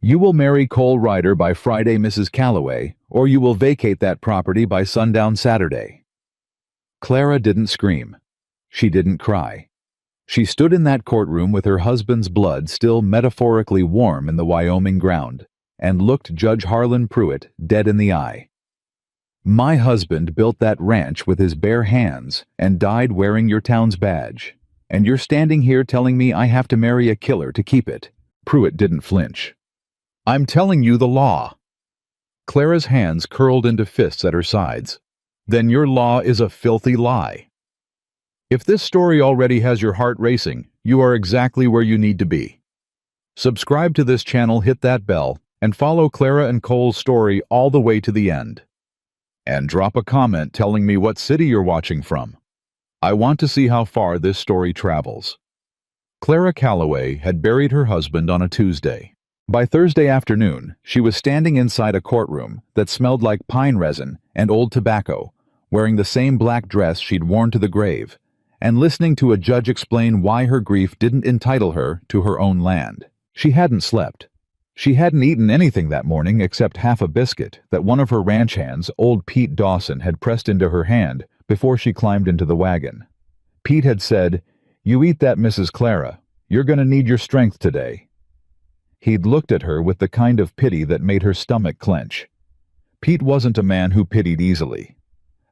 You will marry Cole Ryder by Friday, Mrs. Calloway, or you will vacate that property by sundown Saturday." Clara didn't scream. She didn't cry. She stood in that courtroom with her husband's blood still metaphorically warm in the Wyoming ground, and looked Judge Harlan Pruitt dead in the eye. "My husband built that ranch with his bare hands and died wearing your town's badge. And you're standing here telling me I have to marry a killer to keep it." Pruitt didn't flinch. "I'm telling you the law." Clara's hands curled into fists at her sides. "Then your law is a filthy lie. If this story already has your heart racing, you are exactly where you need to be. Subscribe to this channel, hit that bell, and follow Clara and Cole's story all the way to the end. And drop a comment telling me what city you're watching from. I want to see how far this story travels. Clara Calloway had buried her husband on a Tuesday. By Thursday afternoon, she was standing inside a courtroom that smelled like pine resin and old tobacco, wearing the same black dress she'd worn to the grave, and listening to a judge explain why her grief didn't entitle her to her own land. She hadn't slept. She hadn't eaten anything that morning except half a biscuit that one of her ranch hands, old Pete Dawson, had pressed into her hand before she climbed into the wagon. Pete had said, "You eat that, Mrs. Clara. You're going to need your strength today." He'd looked at her with the kind of pity that made her stomach clench. Pete wasn't a man who pitied easily.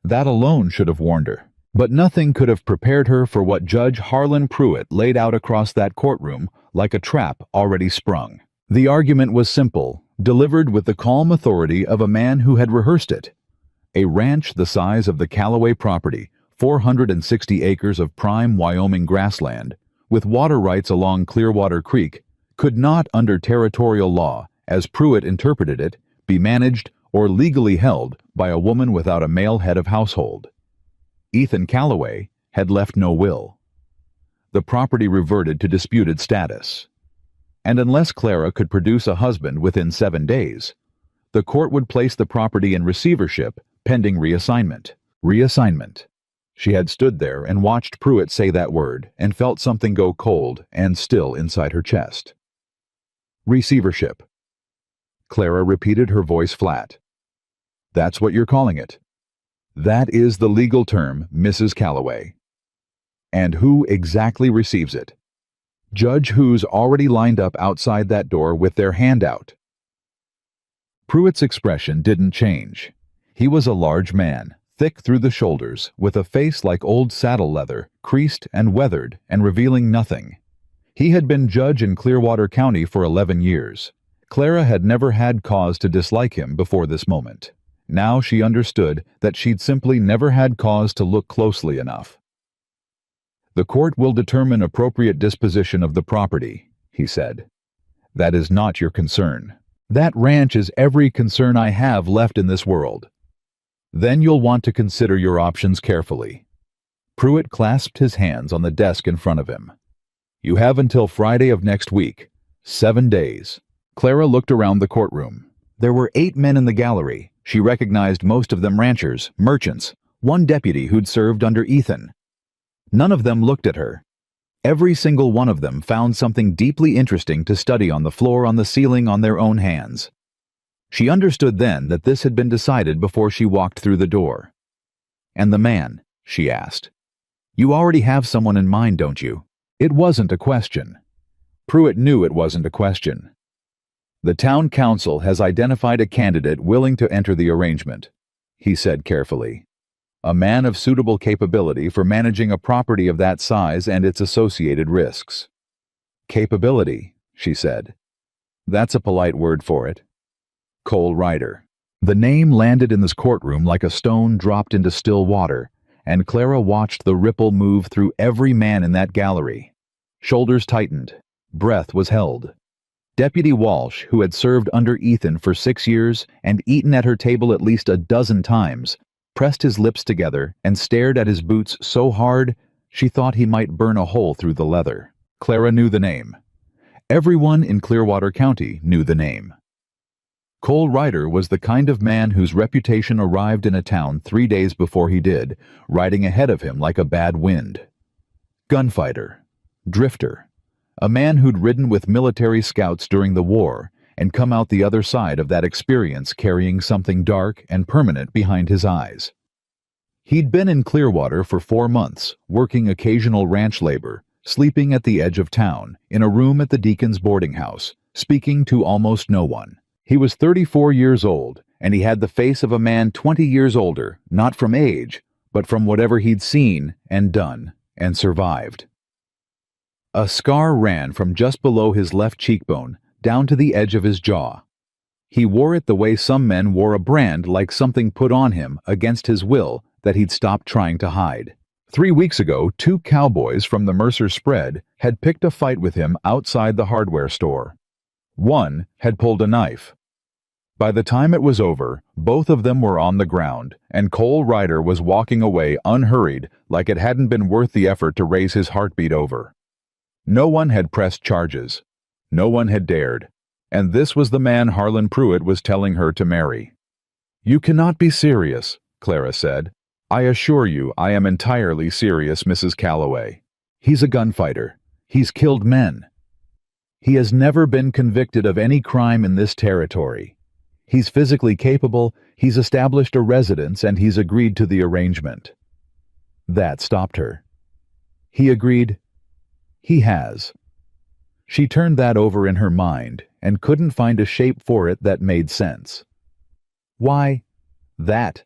That alone should have warned her. But nothing could have prepared her for what Judge Harlan Pruitt laid out across that courtroom like a trap already sprung. The argument was simple, delivered with the calm authority of a man who had rehearsed it. A ranch the size of the Calloway property, 460 acres of prime Wyoming grassland, with water rights along Clearwater Creek, could not, under territorial law, as Pruitt interpreted it, be managed or legally held by a woman without a male head of household. Ethan Calloway had left no will. The property reverted to disputed status. And unless Clara could produce a husband within 7 days, the court would place the property in receivership pending reassignment. Reassignment. She had stood there and watched Pruitt say that word and felt something go cold and still inside her chest. Receivership. Clara repeated, her voice flat. "That's what you're calling it." "That is the legal term, Mrs. Calloway." "And who exactly receives it?" "Judge who's already lined up outside that door with their hand out." Pruitt's expression didn't change. He was a large man, thick through the shoulders, with a face like old saddle leather, creased and weathered and revealing nothing. He had been judge in Clearwater County for 11 years. Clara had never had cause to dislike him before this moment. Now she understood that she'd simply never had cause to look closely enough. "The court will determine appropriate disposition of the property," he said. "That is not your concern. That ranch is every concern I have left in this world. Then you'll want to consider your options carefully." Pruitt clasped his hands on the desk in front of him. "You have until Friday of next week. 7 days. Clara looked around the courtroom. There were 8 men in the gallery. She recognized most of them ranchers, merchants, one deputy who'd served under Ethan. None of them looked at her. Every single one of them found something deeply interesting to study on the floor, on the ceiling, on their own hands. She understood then that this had been decided before she walked through the door. "And the man?" she asked. "You already have someone in mind, don't you?" It wasn't a question. Pruitt knew it wasn't a question. "The town council has identified a candidate willing to enter the arrangement," he said carefully. "A man of suitable capability for managing a property of that size and its associated risks." "Capability," she said. "That's a polite word for it." Cole Ryder. The name landed in this courtroom like a stone dropped into still water, and Clara watched the ripple move through every man in that gallery. Shoulders tightened. Breath was held. Deputy Walsh, who had served under Ethan for 6 years and eaten at her table at least a dozen times, pressed his lips together and stared at his boots so hard she thought he might burn a hole through the leather. Clara knew the name. Everyone in Clearwater County knew the name. Cole Ryder was the kind of man whose reputation arrived in a town 3 days before he did, riding ahead of him like a bad wind. Gunfighter. Drifter. A man who'd ridden with military scouts during the war and come out the other side of that experience carrying something dark and permanent behind his eyes. He'd been in Clearwater for 4 months, working occasional ranch labor, sleeping at the edge of town, in a room at the Deacon's boarding house, speaking to almost no one. He was 34 years old, and he had the face of a man 20 years older, not from age, but from whatever he'd seen and done and survived. A scar ran from just below his left cheekbone down to the edge of his jaw. He wore it the way some men wore a brand, like something put on him against his will that he'd stopped trying to hide. 3 weeks ago, 2 cowboys from the Mercer spread had picked a fight with him outside the hardware store. One had pulled a knife. By the time it was over, both of them were on the ground, and Cole Ryder was walking away unhurried, like it hadn't been worth the effort to raise his heartbeat over. No one had pressed charges. No one had dared. And this was the man Harlan Pruitt was telling her to marry. "You cannot be serious," Clara said. "I assure you I am entirely serious, Mrs. Calloway. He's a gunfighter. He's killed men. He has never been convicted of any crime in this territory. He's physically capable, he's established a residence, and he's agreed to the arrangement." That stopped her. He agreed? He has. She turned that over in her mind and couldn't find a shape for it that made sense. "Why, that,"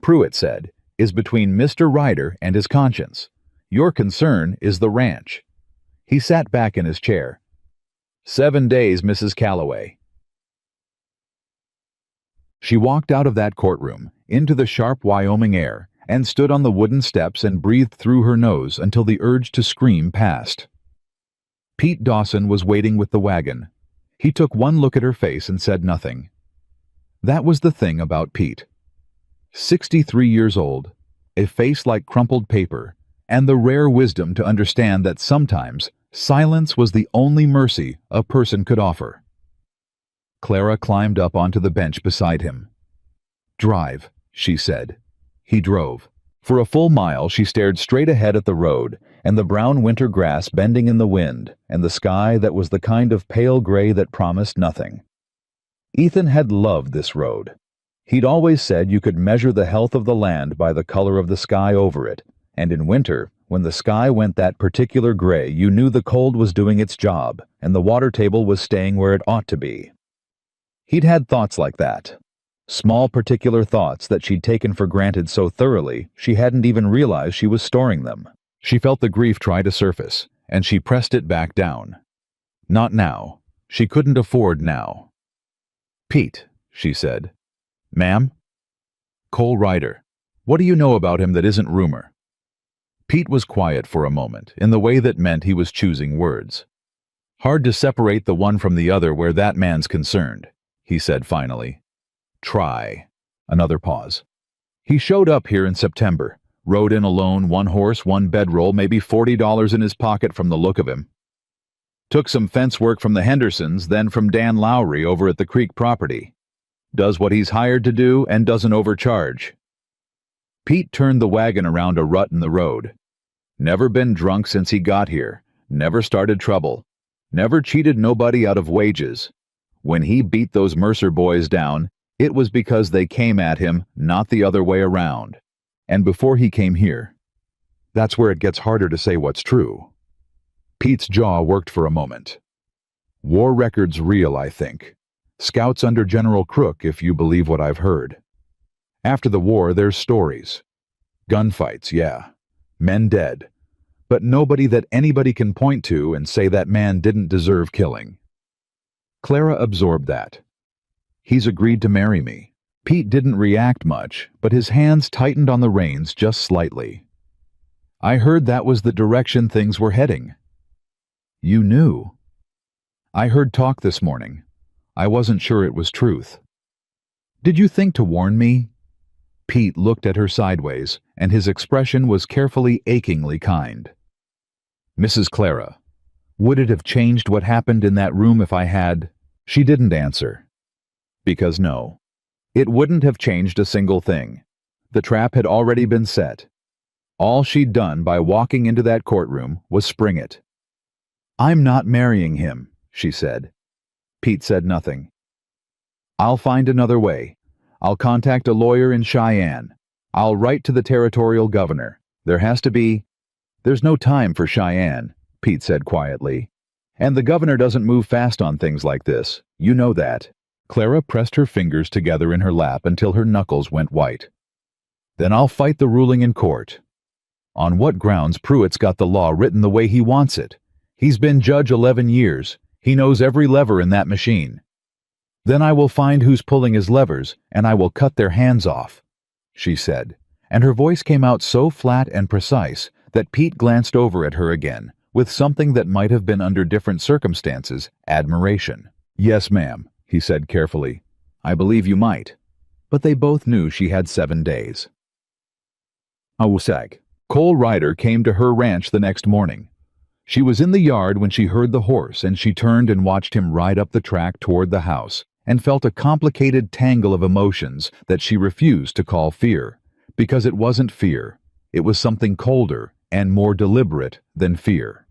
Pruitt said, "is between Mr. Ryder and his conscience. Your concern is the ranch." He sat back in his chair. 7 days, Mrs. Calloway." She walked out of that courtroom, into the sharp Wyoming air, and stood on the wooden steps and breathed through her nose until the urge to scream passed. Pete Dawson was waiting with the wagon. He took one look at her face and said nothing. That was the thing about Pete. 63 years old, a face like crumpled paper, and the rare wisdom to understand that sometimes silence was the only mercy a person could offer. Clara climbed up onto the bench beside him. "Drive," she said. He drove. For a full mile she stared straight ahead at the road, and the brown winter grass bending in the wind, and the sky that was the kind of pale gray that promised nothing. Ethan had loved this road. He'd always said you could measure the health of the land by the color of the sky over it, and in winter, when the sky went that particular gray, you knew the cold was doing its job, and the water table was staying where it ought to be. He'd had thoughts like that. Small particular thoughts that she'd taken for granted so thoroughly she hadn't even realized she was storing them. She felt the grief try to surface, and she pressed it back down. Not now. She couldn't afford now. "Pete," she said. "Ma'am?" "Cole Ryder. What do you know about him that isn't rumor?" Pete was quiet for a moment, in the way that meant he was choosing words. "Hard to separate the one from the other where that man's concerned," he said finally. "Try." Another pause. "He showed up here in September. Rode in alone, 1 horse, 1 bedroll, maybe $40 in his pocket from the look of him. Took some fence work from the Hendersons, then from Dan Lowry over at the Creek property. Does what he's hired to do and doesn't overcharge." Pete turned the wagon around a rut in the road. "Never been drunk since he got here. Never started trouble. Never cheated nobody out of wages. When he beat those Mercer boys down, it was because they came at him, not the other way around. And before he came here." That's where it gets harder to say what's true. Pete's jaw worked for a moment. "War record's real, I think. Scouts under General Crook, if you believe what I've heard. After the war, there's stories. Gunfights, yeah. Men dead. But nobody that anybody can point to and say that man didn't deserve killing." Clara absorbed that. "He's agreed to marry me." Pete didn't react much, but his hands tightened on the reins just slightly. "I heard that was the direction things were heading." "You knew?" "I heard talk this morning. I wasn't sure it was truth." "Did you think to warn me?" Pete looked at her sideways, and his expression was carefully, achingly kind. "Mrs. Clara, would it have changed what happened in that room if I had—" She didn't answer. Because no. It wouldn't have changed a single thing. The trap had already been set. All she'd done by walking into that courtroom was spring it. "I'm not marrying him," she said. Pete said nothing. I'll find another way. I'll contact a lawyer in Cheyenne. I'll write to the territorial governor. There's no time for Cheyenne, Pete said quietly. And the governor doesn't move fast on things like this. You know that. Clara pressed her fingers together in her lap until her knuckles went white. Then I'll fight the ruling in court. On what grounds? Pruitt's got the law written the way he wants it. He's been judge 11 years. He knows every lever in that machine. Then I will find who's pulling his levers, and I will cut their hands off, she said, and her voice came out so flat and precise that Pete glanced over at her again, with something that might have been under different circumstances, admiration. Yes, ma'am, he said carefully. I believe you might. But they both knew she had 7 days. Awusag. Cole Ryder came to her ranch the next morning. She was in the yard when she heard the horse, and she turned and watched him ride up the track toward the house, and felt a complicated tangle of emotions that she refused to call fear, because it wasn't fear. It was something colder and more deliberate than fear.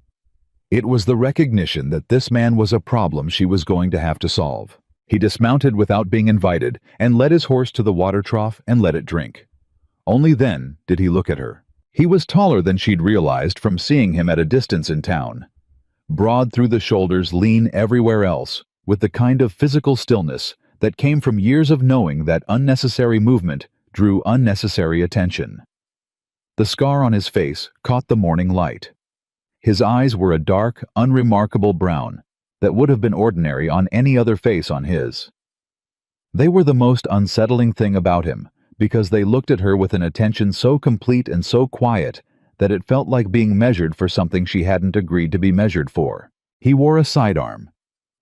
It was the recognition that this man was a problem she was going to have to solve. He dismounted without being invited and led his horse to the water trough and let it drink. Only then did he look at her. He was taller than she'd realized from seeing him at a distance in town. Broad through the shoulders, lean everywhere else, with the kind of physical stillness that came from years of knowing that unnecessary movement drew unnecessary attention. The scar on his face caught the morning light. His eyes were a dark, unremarkable brown that would have been ordinary on any other face on his. They were the most unsettling thing about him, because they looked at her with an attention so complete and so quiet that it felt like being measured for something she hadn't agreed to be measured for. He wore a sidearm.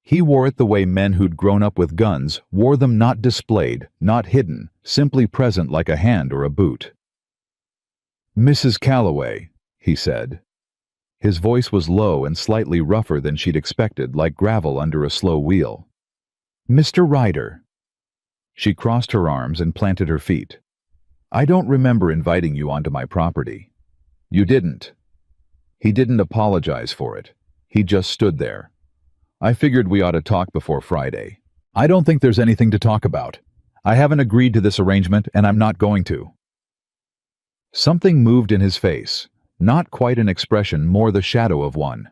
He wore it the way men who'd grown up with guns wore them, not displayed, not hidden, simply present like a hand or a boot. "Mrs. Calloway," he said. His voice was low and slightly rougher than she'd expected, like gravel under a slow wheel. "Mr. Ryder." She crossed her arms and planted her feet. "I don't remember inviting you onto my property." "You didn't." He didn't apologize for it. He just stood there. "I figured we ought to talk before Friday." "I don't think there's anything to talk about. I haven't agreed to this arrangement, and I'm not going to." Something moved in his face, not quite an expression, more the shadow of one.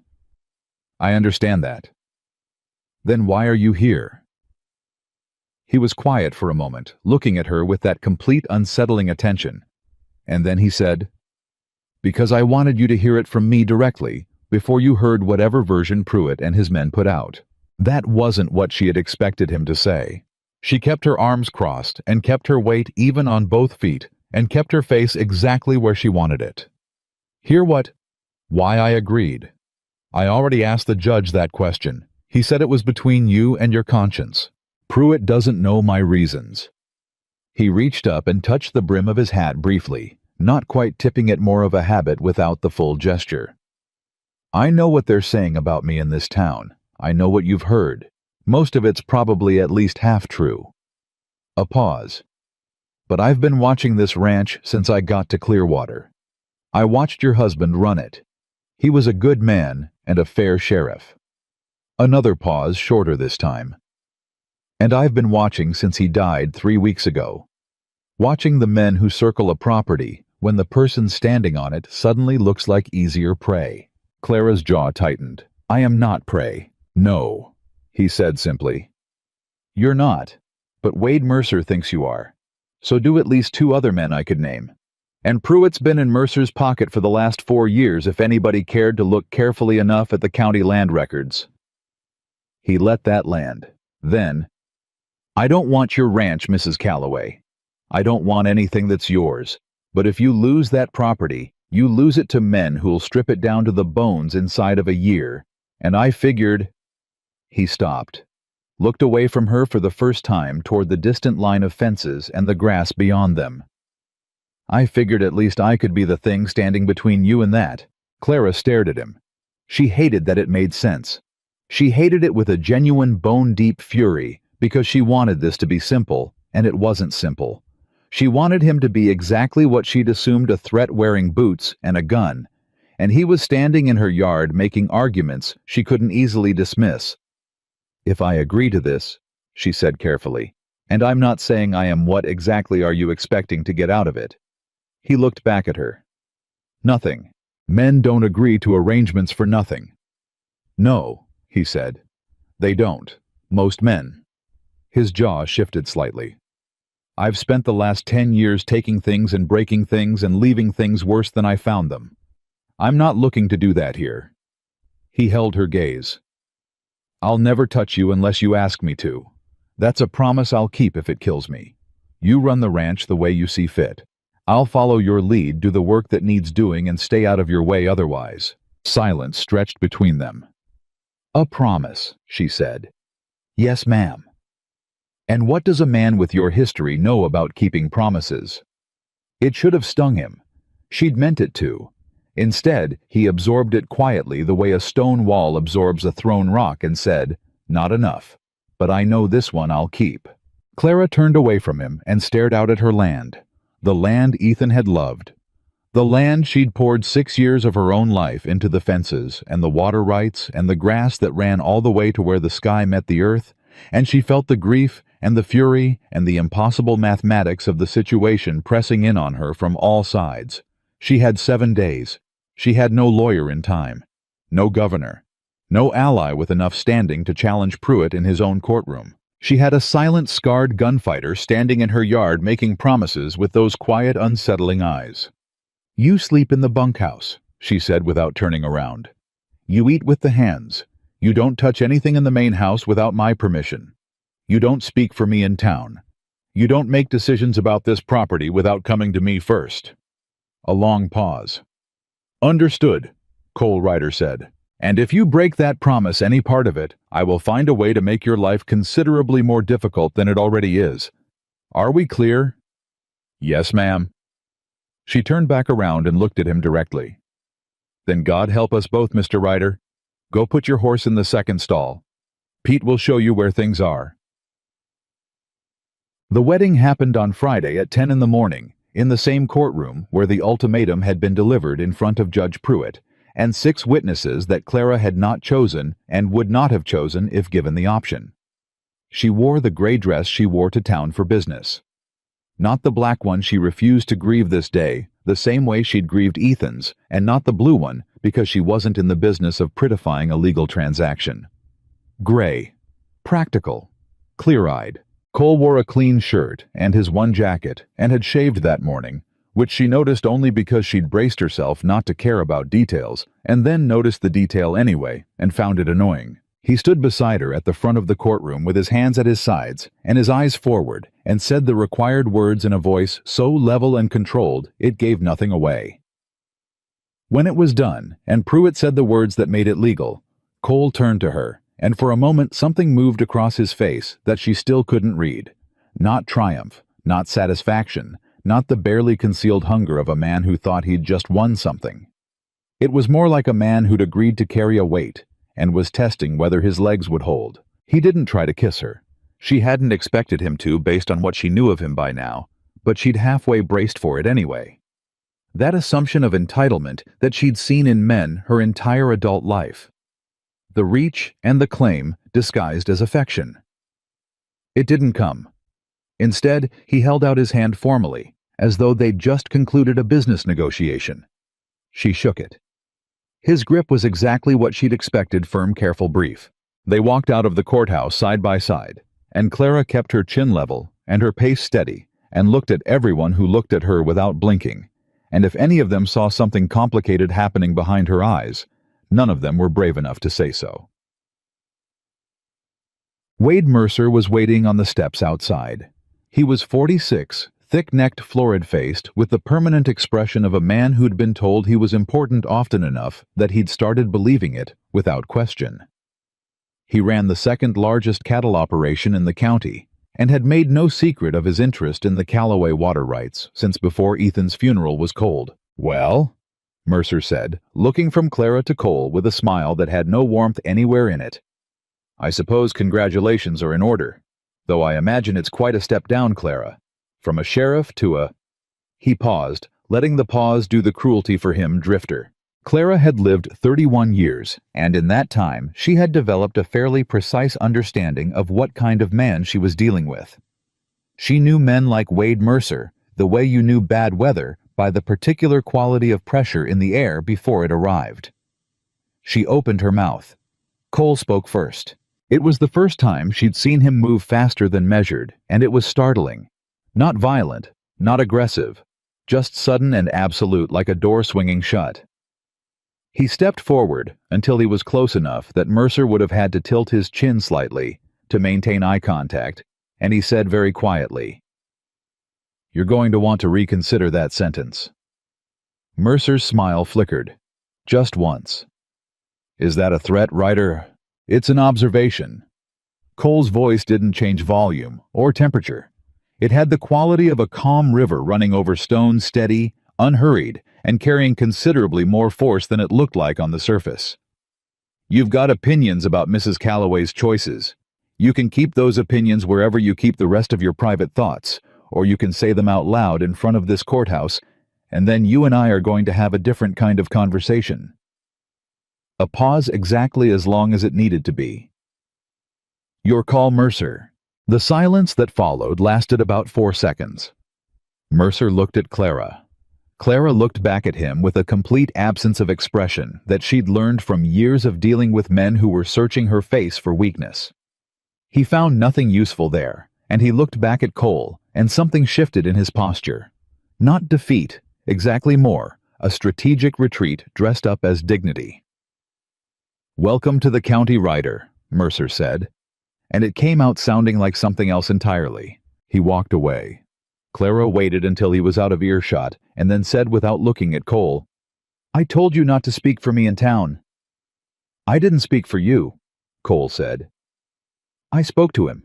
"I understand that." "Then why are you here?" He was quiet for a moment, looking at her with that complete unsettling attention. And then he said, "Because I wanted you to hear it from me directly, before you heard whatever version Pruitt and his men put out." That wasn't what she had expected him to say. She kept her arms crossed and kept her weight even on both feet and kept her face exactly where she wanted it. Why I agreed. I already asked the judge that question. He said it was between you and your conscience. Pruitt doesn't know my reasons." He reached up and touched the brim of his hat briefly, not quite tipping it, more of a habit without the full gesture. "I know what they're saying about me in this town. I know what you've heard. Most of it's probably at least half true." A pause. "But I've been watching this ranch since I got to Clearwater. I watched your husband run it. He was a good man and a fair sheriff." Another pause, shorter this time. "And I've been watching since he died 3 weeks ago. Watching the men who circle a property when the person standing on it suddenly looks like easier prey." Clara's jaw tightened. "I am not prey. No," he said simply. "You're not, but Wade Mercer thinks you are. So do at least 2 other men I could name. And Pruitt's been in Mercer's pocket for the last 4 years if anybody cared to look carefully enough at the county land records." He let that land. Then, "I don't want your ranch, Mrs. Calloway. I don't want anything that's yours. But if you lose that property, you lose it to men who'll strip it down to the bones inside of a year. And I figured—" He stopped, looked away from her for the first time toward the distant line of fences and the grass beyond them. "I figured at least I could be the thing standing between you and that." Clara stared at him. She hated that it made sense. She hated it with a genuine bone-deep fury because she wanted this to be simple, and it wasn't simple. She wanted him to be exactly what she'd assumed: a threat wearing boots and a gun. And he was standing in her yard making arguments she couldn't easily dismiss. "If I agree to this," she said carefully, And I'm not saying I am. What exactly are you expecting to get out of it? He looked back at her. Nothing. Men don't agree to arrangements for nothing. No, he said. They don't. Most men. His jaw shifted slightly. I've spent the last 10 years taking things and breaking things and leaving things worse than I found them. I'm not looking to do that here. He held her gaze. I'll never touch you unless you ask me to. That's a promise I'll keep if it kills me. You run the ranch the way you see fit. I'll follow your lead, do the work that needs doing, and stay out of your way otherwise. Silence stretched between them. A promise, she said. Yes, ma'am. And what does a man with your history know about keeping promises? It should have stung him. She'd meant it to. Instead, he absorbed it quietly the way a stone wall absorbs a thrown rock and said, Not enough. But I know this one I'll keep. Clara turned away from him and stared out at her land. The land Ethan had loved. The land she'd poured 6 years of her own life into the fences and the water rights and the grass that ran all the way to where the sky met the earth, and she felt the grief and the fury and the impossible mathematics of the situation pressing in on her from all sides. She had 7 days. She had no lawyer in time, no governor, no ally with enough standing to challenge Pruitt in his own courtroom. She had a silent, scarred gunfighter standing in her yard making promises with those quiet, unsettling eyes. You sleep in the bunkhouse, she said without turning around. You eat with the hands. You don't touch anything in the main house without my permission. You don't speak for me in town. You don't make decisions about this property without coming to me first. A long pause. Understood, Cole Ryder said. And if you break that promise, any part of it, I will find a way to make your life considerably more difficult than it already is. Are we clear? Yes, ma'am. She turned back around and looked at him directly. Then God help us both, Mr. Ryder. Go put your horse in the second stall. Pete will show you where things are. The wedding happened on Friday at 10 in the morning, in the same courtroom where the ultimatum had been delivered in front of Judge Pruitt, and 6 witnesses that Clara had not chosen and would not have chosen if given the option. She wore the gray dress she wore to town for business. Not the black one she refused to grieve this day, the same way she'd grieved Ethan's, and not the blue one because she wasn't in the business of prettifying a legal transaction. Gray. Practical. Clear-eyed. Cole wore a clean shirt and his one jacket and had shaved that morning, which she noticed only because she'd braced herself not to care about details, and then noticed the detail anyway and found it annoying. He stood beside her at the front of the courtroom with his hands at his sides and his eyes forward and said the required words in a voice so level and controlled it gave nothing away. When it was done and Pruitt said the words that made it legal, Cole turned to her, and for a moment something moved across his face that she still couldn't read. Not triumph, not satisfaction, not the barely concealed hunger of a man who thought he'd just won something. It was more like a man who'd agreed to carry a weight and was testing whether his legs would hold. He didn't try to kiss her. She hadn't expected him to based on what she knew of him by now, but she'd halfway braced for it anyway. That assumption of entitlement that she'd seen in men her entire adult life. The reach and the claim disguised as affection. It didn't come. Instead, he held out his hand formally, as though they'd just concluded a business negotiation. She shook it. His grip was exactly what she'd expected, firm, careful, brief. They walked out of the courthouse side by side, and Clara kept her chin level and her pace steady and looked at everyone who looked at her without blinking, and if any of them saw something complicated happening behind her eyes, none of them were brave enough to say so. Wade Mercer was waiting on the steps outside. He was 46, thick-necked, florid-faced, with the permanent expression of a man who'd been told he was important often enough that he'd started believing it without question. He ran the second-largest cattle operation in the county and had made no secret of his interest in the Callaway water rights since before Ethan's funeral was cold. "Well?" Mercer said, looking from Clara to Cole with a smile that had no warmth anywhere in it. "I suppose congratulations are in order. Though I imagine it's quite a step down, Clara. From a sheriff to a—" He paused, letting the pause do the cruelty for him, drifter. Clara had lived 31 years, and in that time she had developed a fairly precise understanding of what kind of man she was dealing with. She knew men like Wade Mercer, the way you knew bad weather, by the particular quality of pressure in the air before it arrived. She opened her mouth. Cole spoke first. It was the first time she'd seen him move faster than measured, and it was startling. Not violent, not aggressive, just sudden and absolute, like a door swinging shut. He stepped forward until he was close enough that Mercer would have had to tilt his chin slightly to maintain eye contact, and he said very quietly, "You're going to want to reconsider that sentence." Mercer's smile flickered. Just once. "Is that a threat, Ryder?" "It's an observation." Cole's voice didn't change volume or temperature. It had the quality of a calm river running over stone, steady, unhurried, and carrying considerably more force than it looked like on the surface. "You've got opinions about Mrs. Calloway's choices. You can keep those opinions wherever you keep the rest of your private thoughts, or you can say them out loud in front of this courthouse, and then you and I are going to have a different kind of conversation." A pause exactly as long as it needed to be. "Your call, Mercer." The silence that followed lasted about 4 seconds. Mercer looked at Clara. Clara looked back at him with a complete absence of expression that she'd learned from years of dealing with men who were searching her face for weakness. He found nothing useful there, and he looked back at Cole, and something shifted in his posture. Not defeat, exactly more, a strategic retreat dressed up as dignity. "Welcome to the county, Ryder," Mercer said, and it came out sounding like something else entirely. He walked away. Clara waited until he was out of earshot, and then said without looking at Cole, "I told you not to speak for me in town." "I didn't speak for you," Cole said. "I spoke to him."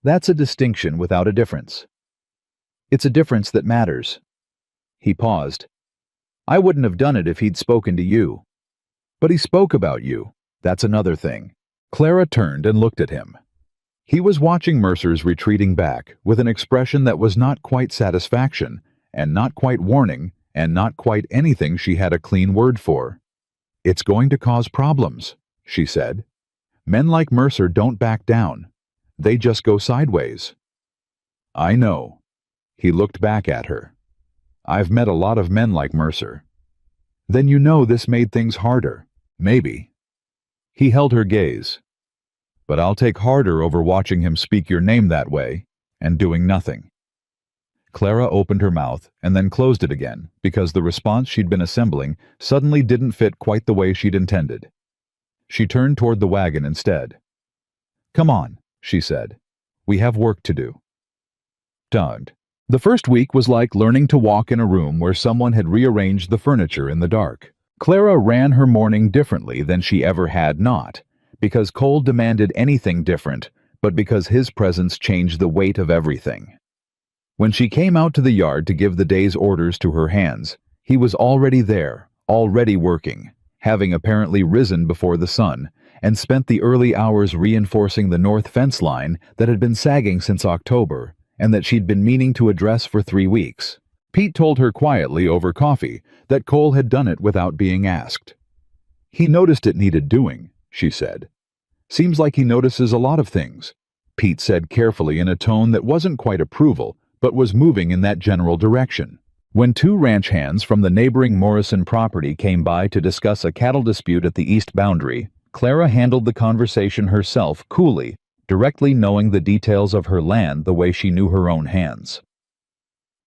"That's a distinction without a difference." "It's a difference that matters." He paused. "I wouldn't have done it if he'd spoken to you." "But he spoke about you. That's another thing." Clara turned and looked at him. He was watching Mercer's retreating back with an expression that was not quite satisfaction, and not quite warning, and not quite anything she had a clean word for. "It's going to cause problems," she said. "Men like Mercer don't back down. They just go sideways." "I know." He looked back at her. "I've met a lot of men like Mercer." "Then you know this made things harder." "Maybe." He held her gaze. "But I'll take harder over watching him speak your name that way, and doing nothing." Clara opened her mouth and then closed it again because the response she'd been assembling suddenly didn't fit quite the way she'd intended. She turned toward the wagon instead. "Come on," she said. "We have work to do." Tugged. The first week was like learning to walk in a room where someone had rearranged the furniture in the dark. Clara ran her morning differently than she ever had, not because Cole demanded anything different, but because his presence changed the weight of everything. When she came out to the yard to give the day's orders to her hands, he was already there, already working, having apparently risen before the sun, and spent the early hours reinforcing the north fence line that had been sagging since October, and that she'd been meaning to address for 3 weeks. Pete told her quietly over coffee that Cole had done it without being asked. "He noticed it needed doing," she said. "Seems like he notices a lot of things," Pete said carefully in a tone that wasn't quite approval, but was moving in that general direction. When 2 ranch hands from the neighboring Morrison property came by to discuss a cattle dispute at the east boundary, Clara handled the conversation herself coolly, directly knowing the details of her land the way she knew her own hands.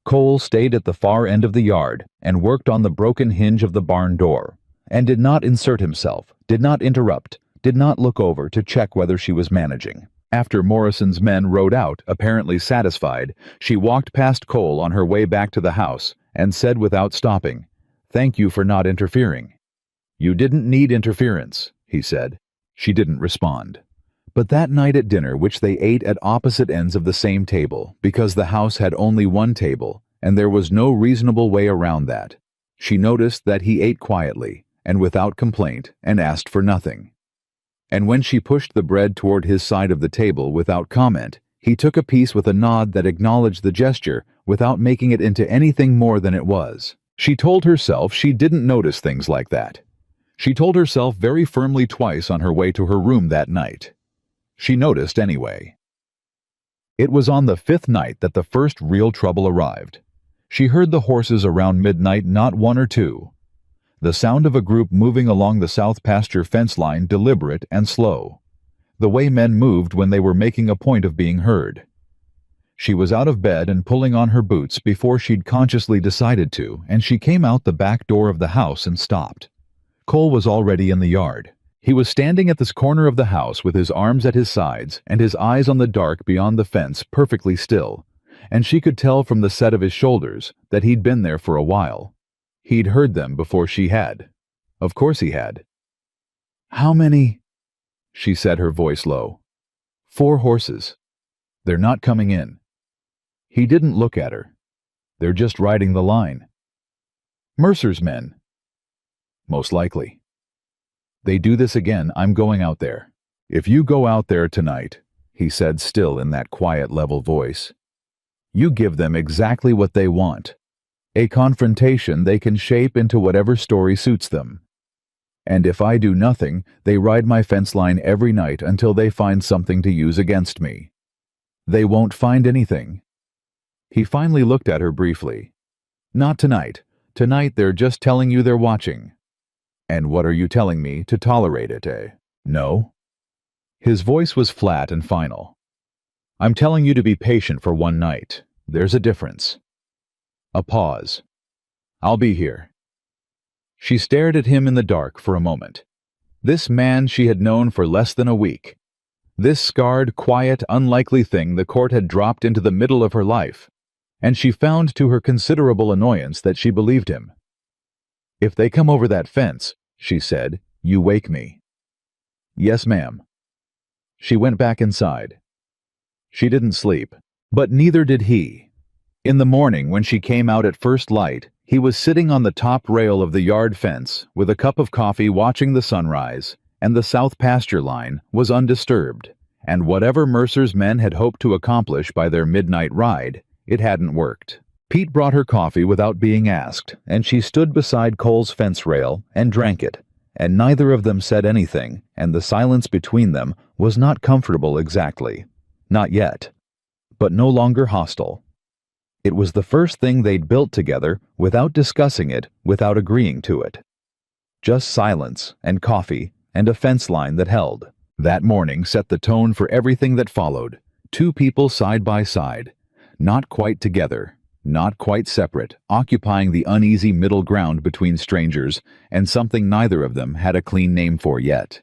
Cole stayed at the far end of the yard and worked on the broken hinge of the barn door, and did not insert himself, did not interrupt, did not look over to check whether she was managing. After Morrison's men rode out, apparently satisfied, she walked past Cole on her way back to the house and said without stopping, "Thank you for not interfering." "You didn't need interference," he said. She didn't respond. But that night at dinner, which they ate at opposite ends of the same table, because the house had only one table, and there was no reasonable way around that, she noticed that he ate quietly, and without complaint, and asked for nothing. And when she pushed the bread toward his side of the table without comment, he took a piece with a nod that acknowledged the gesture without making it into anything more than it was. She told herself she didn't notice things like that. She told herself very firmly twice on her way to her room that night. She noticed anyway. It was on the fifth night that the first real trouble arrived. She heard the horses around midnight, not one or two. The sound of a group moving along the south pasture fence line, deliberate and slow. The way men moved when they were making a point of being heard. She was out of bed and pulling on her boots before she'd consciously decided to, and she came out the back door of the house and stopped. Cole was already in the yard. He was standing at this corner of the house with his arms at his sides and his eyes on the dark beyond the fence, perfectly still, and she could tell from the set of his shoulders that he'd been there for a while. He'd heard them before she had. Of course he had. "How many?" she said, her voice low. "4 horses. They're not coming in." He didn't look at her. "They're just riding the line." "Mercer's men." "Most likely." "They do this again, I'm going out there." "If you go out there tonight," he said, still in that quiet, level voice, "you give them exactly what they want. A confrontation they can shape into whatever story suits them. And if I do nothing, they ride my fence line every night until they find something to use against me. They won't find anything." He finally looked at her briefly. "Not tonight. Tonight they're just telling you they're watching." "And what are you telling me, to tolerate it, eh?" "No." His voice was flat and final. "I'm telling you to be patient for one night. There's a difference." A pause. "I'll be here." She stared at him in the dark for a moment. This man she had known for less than a week. This scarred, quiet, unlikely thing the court had dropped into the middle of her life. And she found to her considerable annoyance that she believed him. "If they come over that fence," she said, "you wake me." "Yes, ma'am." She went back inside. She didn't sleep, but neither did he. In the morning, when she came out at first light, he was sitting on the top rail of the yard fence with a cup of coffee watching the sunrise, and the south pasture line was undisturbed, and whatever Mercer's men had hoped to accomplish by their midnight ride, it hadn't worked. Pete brought her coffee without being asked, and she stood beside Cole's fence rail and drank it, and neither of them said anything, and the silence between them was not comfortable exactly. Not yet. But no longer hostile. It was the first thing they'd built together without discussing it, without agreeing to it. Just silence and coffee and a fence line that held. That morning set the tone for everything that followed. 2 people side by side, not quite together, not quite separate, occupying the uneasy middle ground between strangers and something neither of them had a clean name for yet.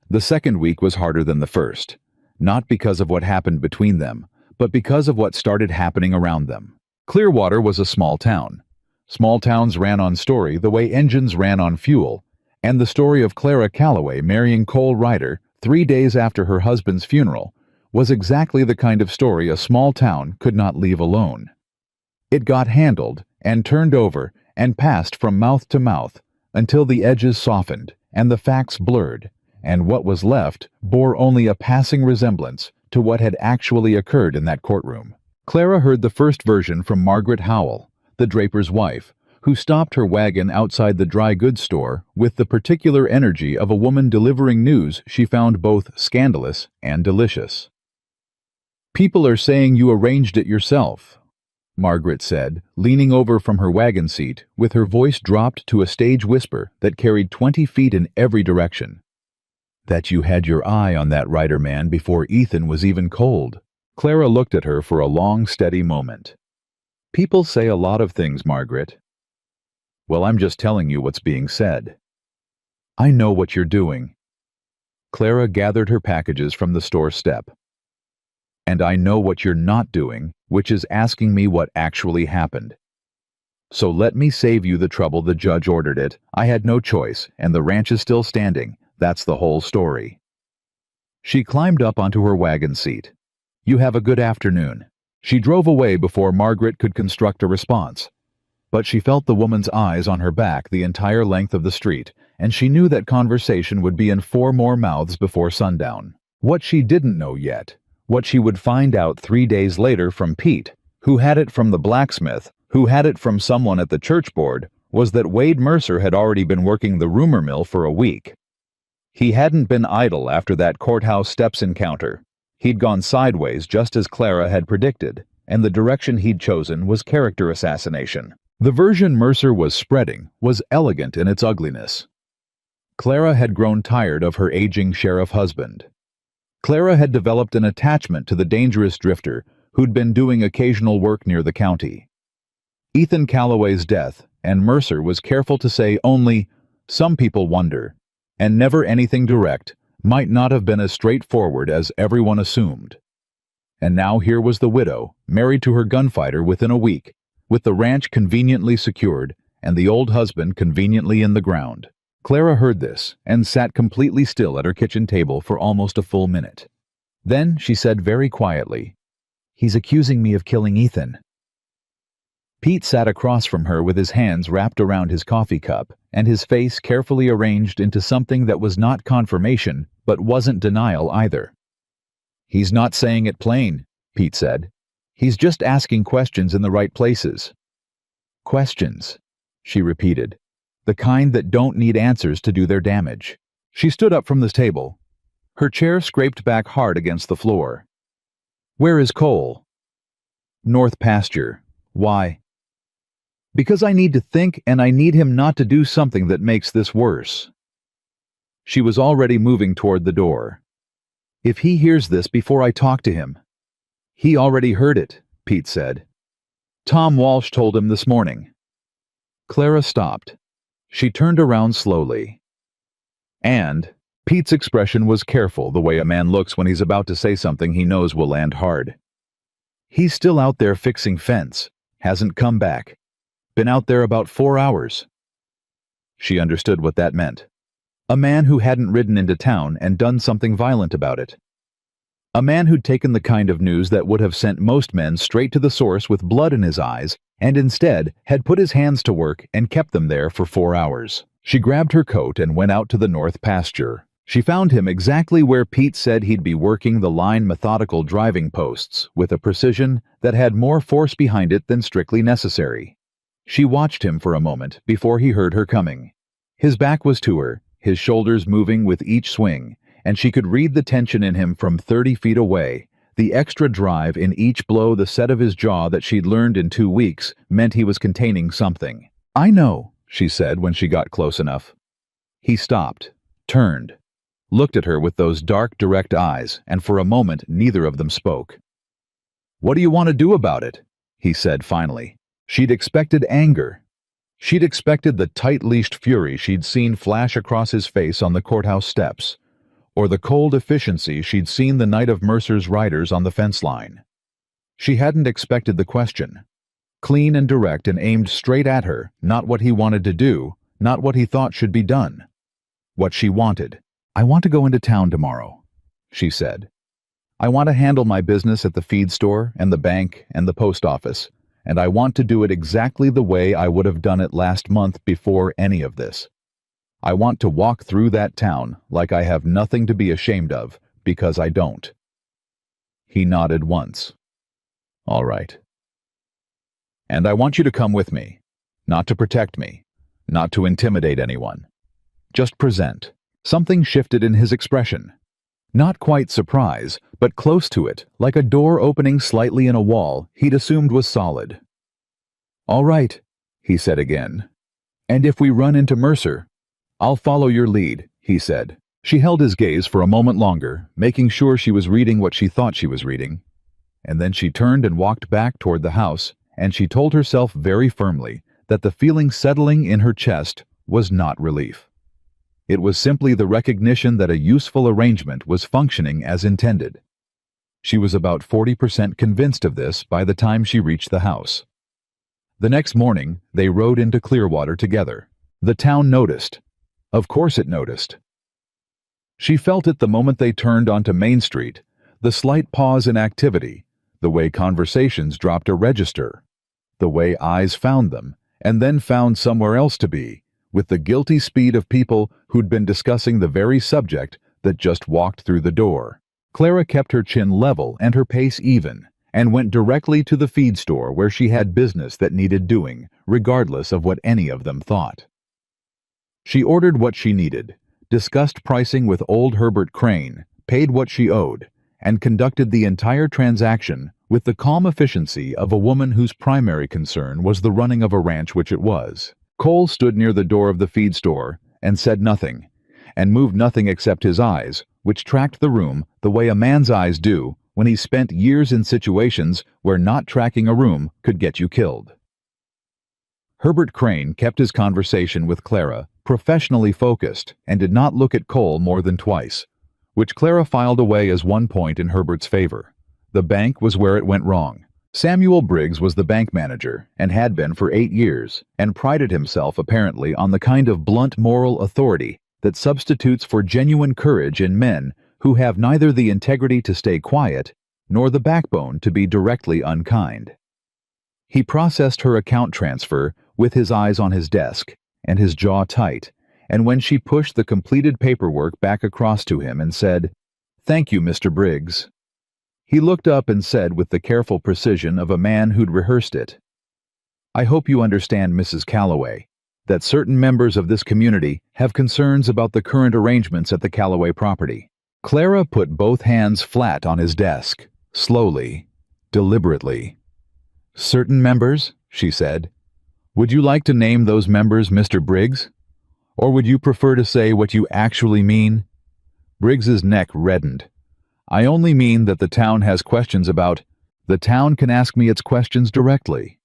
The second week was harder than the first, not because of what happened between them, but because of what started happening around them. Clearwater was a small town. Small towns ran on story the way engines ran on fuel, and the story of Clara Calloway marrying Cole Ryder 3 days after her husband's funeral was exactly the kind of story a small town could not leave alone. It got handled and turned over and passed from mouth to mouth until the edges softened and the facts blurred, and what was left bore only a passing resemblance to what had actually occurred in that courtroom. Clara heard the first version from Margaret Howell, the draper's wife, who stopped her wagon outside the dry goods store with the particular energy of a woman delivering news she found both scandalous and delicious. "People are saying you arranged it yourself," Margaret said, leaning over from her wagon seat with her voice dropped to a stage whisper that carried 20 feet in every direction. "That you had your eye on that Ryder man before Ethan was even cold." Clara looked at her for a long, steady moment. "People say a lot of things, Margaret." "Well, I'm just telling you what's being said." "I know what you're doing." Clara gathered her packages from the store step. "And I know what you're not doing, which is asking me what actually happened. So let me save you the trouble. The judge ordered it. I had no choice, and the ranch is still standing. That's the whole story." She climbed up onto her wagon seat. "You have a good afternoon." She drove away before Margaret could construct a response. But she felt the woman's eyes on her back the entire length of the street, and she knew that conversation would be in 4 more mouths before sundown. What she didn't know yet, what she would find out 3 days later from Pete, who had it from the blacksmith, who had it from someone at the church board, was that Wade Mercer had already been working the rumor mill for a week. He hadn't been idle after that courthouse steps encounter. He'd gone sideways just as Clara had predicted, and the direction he'd chosen was character assassination. The version Mercer was spreading was elegant in its ugliness. Clara had grown tired of her aging sheriff husband. Clara had developed an attachment to the dangerous drifter who'd been doing occasional work near the county. Ethan Calloway's death, and Mercer was careful to say only, "Some people wonder," and never anything direct, might not have been as straightforward as everyone assumed. And now here was the widow, married to her gunfighter within a week, with the ranch conveniently secured and the old husband conveniently in the ground. Clara heard this and sat completely still at her kitchen table for almost a full minute. Then she said very quietly, "He's accusing me of killing Ethan." Pete sat across from her with his hands wrapped around his coffee cup and his face carefully arranged into something that was not confirmation but wasn't denial either. "He's not saying it plain," Pete said. "He's just asking questions in the right places." "Questions," she repeated. "The kind that don't need answers to do their damage." She stood up from the table. Her chair scraped back hard against the floor. "Where is Cole?" "North pasture. Why?" "Because I need to think, and I need him not to do something that makes this worse." She was already moving toward the door. "If he hears this before I talk to him—" "He already heard it," Pete said. "Tom Walsh told him this morning." Clara stopped. She turned around slowly. And Pete's expression was careful, the way a man looks when he's about to say something he knows will land hard. "He's still out there fixing fence. Hasn't come back. Been out there about 4 hours." She understood what that meant. A man who hadn't ridden into town and done something violent about it. A man who'd taken the kind of news that would have sent most men straight to the source with blood in his eyes, and instead had put his hands to work and kept them there for 4 hours. She grabbed her coat and went out to the north pasture. She found him exactly where Pete said he'd be working the line methodical driving posts with a precision that had more force behind it than strictly necessary. She watched him for a moment before he heard her coming. His back was to her, his shoulders moving with each swing, and she could read the tension in him from 30 feet away. The extra drive in each blow, the set of his jaw that she'd learned in 2 weeks, meant he was containing something. "I know," she said when she got close enough. He stopped, turned, looked at her with those dark, direct eyes, and for a moment neither of them spoke. "What do you want to do about it?" he said finally. She'd expected anger. She'd expected the tight-leashed fury she'd seen flash across his face on the courthouse steps, or the cold efficiency she'd seen the night of Mercer's riders on the fence line. She hadn't expected the question. Clean and direct and aimed straight at her, not what he wanted to do, not what he thought should be done. What she wanted. "I want to go into town tomorrow," she said. "I want to handle my business at the feed store and the bank and the post office, and I want to do it exactly the way I would have done it last month before any of this. I want to walk through that town like I have nothing to be ashamed of, because I don't." He nodded once. "All right. And I want you to come with me. Not to protect me. Not to intimidate anyone. Just present." Something shifted in his expression. Not quite surprise, but close to it, like a door opening slightly in a wall he'd assumed was solid. "All right," he said again. "And if we run into Mercer—" "I'll follow your lead," he said. She held his gaze for a moment longer, making sure she was reading what she thought she was reading. And then she turned and walked back toward the house, and she told herself very firmly that the feeling settling in her chest was not relief. It was simply the recognition that a useful arrangement was functioning as intended. She was about 40% convinced of this by the time she reached the house. The next morning, they rode into Clearwater together. The town noticed. Of course it noticed. She felt it the moment they turned onto Main Street, the slight pause in activity, the way conversations dropped a register, the way eyes found them, and then found somewhere else to be, with the guilty speed of people who'd been discussing the very subject that just walked through the door. Clara kept her chin level and her pace even, and went directly to the feed store where she had business that needed doing, regardless of what any of them thought. She ordered what she needed, discussed pricing with old Herbert Crane, paid what she owed, and conducted the entire transaction with the calm efficiency of a woman whose primary concern was the running of a ranch, which it was. Cole stood near the door of the feed store and said nothing, and moved nothing except his eyes, which tracked the room the way a man's eyes do when he's spent years in situations where not tracking a room could get you killed. Herbert Crane kept his conversation with Clara professionally focused and did not look at Cole more than twice, which Clara filed away as one point in Herbert's favor. The bank was where it went wrong. Samuel Briggs was the bank manager and had been for 8 years, and prided himself apparently on the kind of blunt moral authority that substitutes for genuine courage in men who have neither the integrity to stay quiet nor the backbone to be directly unkind. He processed her account transfer with his eyes on his desk and his jaw tight, and when she pushed the completed paperwork back across to him and said, "Thank you, Mr. Briggs," he looked up and said with the careful precision of a man who'd rehearsed it, "I hope you understand, Mrs. Calloway, that certain members of this community have concerns about the current arrangements at the Calloway property." Clara put both hands flat on his desk, slowly, deliberately. "Certain members?" she said. "Would you like to name those members, Mr. Briggs? Or would you prefer to say what you actually mean?" Briggs's neck reddened. "I only mean that the town has questions about—" "The town can ask me its questions directly."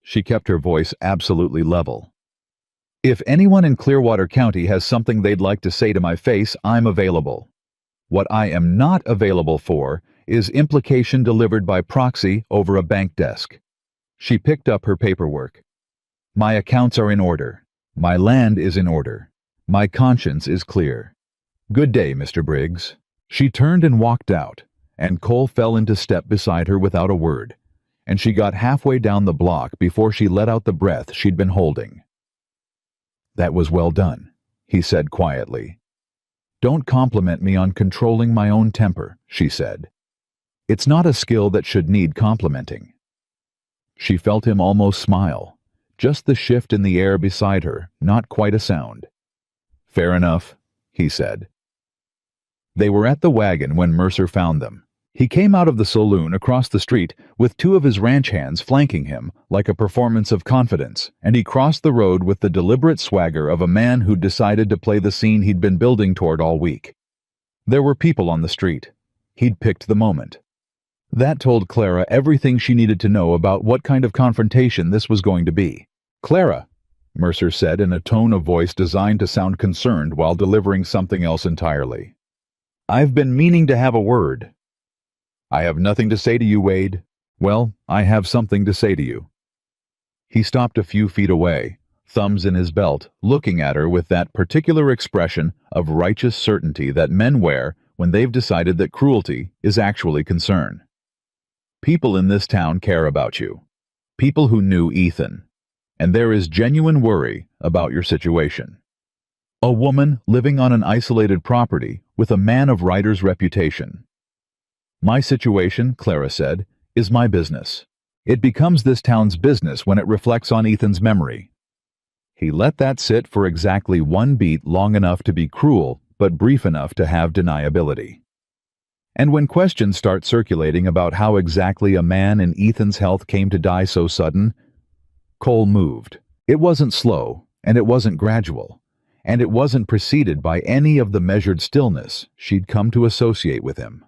She kept her voice absolutely level. "If anyone in Clearwater County has something they'd like to say to my face, I'm available. What I am not available for is implication delivered by proxy over a bank desk." She picked up her paperwork. "My accounts are in order. My land is in order. My conscience is clear. Good day, Mr. Briggs." She turned and walked out, and Cole fell into step beside her without a word, and she got halfway down the block before she let out the breath she'd been holding. "That was well done," he said quietly. "Don't compliment me on controlling my own temper," she said. "It's not a skill that should need complimenting." She felt him almost smile, just the shift in the air beside her, not quite a sound. "Fair enough," he said. They were at the wagon when Mercer found them. He came out of the saloon across the street with 2 of his ranch hands flanking him like a performance of confidence, and he crossed the road with the deliberate swagger of a man who'd decided to play the scene he'd been building toward all week. There were people on the street. He'd picked the moment. That told Clara everything she needed to know about what kind of confrontation this was going to be. "Clara," Mercer said in a tone of voice designed to sound concerned while delivering something else entirely. "I've been meaning to have a word." "I have nothing to say to you, Wade." "Well, I have something to say to you." He stopped a few feet away, thumbs in his belt, looking at her with that particular expression of righteous certainty that men wear when they've decided that cruelty is actually concern. "People in this town care about you. People who knew Ethan. And there is genuine worry about your situation. A woman living on an isolated property with a man of Ryder's reputation. My situation," Clara said, "is my business. It becomes this town's business when it reflects on Ethan's memory." He let that sit for exactly 1 beat, long enough to be cruel, but brief enough to have deniability. And when questions start circulating about how exactly a man in Ethan's health came to die so sudden, Cole moved. It wasn't slow, and it wasn't gradual, and it wasn't preceded by any of the measured stillness she'd come to associate with him.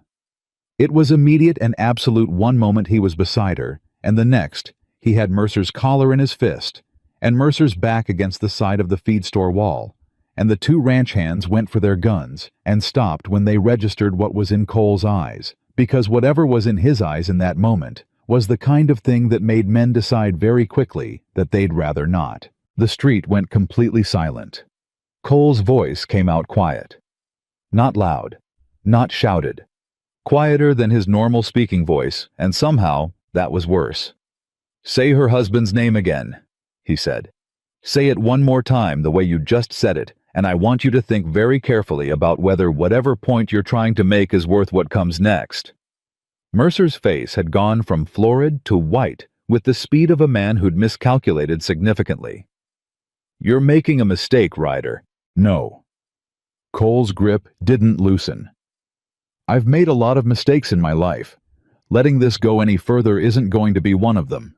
It was immediate and absolute. One moment he was beside her, and the next he had Mercer's collar in his fist, and Mercer's back against the side of the feed store wall, and the 2 ranch hands went for their guns and stopped when they registered what was in Cole's eyes, because whatever was in his eyes in that moment was the kind of thing that made men decide very quickly that they'd rather not. The street went completely silent. Cole's voice came out quiet. Not loud, not shouted. Quieter than his normal speaking voice, and somehow that was worse. "Say her husband's name again," he said. "Say it one more time the way you just said it, and I want you to think very carefully about whether whatever point you're trying to make is worth what comes next." Mercer's face had gone from florid to white with the speed of a man who'd miscalculated significantly. "You're making a mistake, Ryder." "No." Cole's grip didn't loosen. I've made a lot of mistakes in my life. Letting this go any further isn't going to be one of them."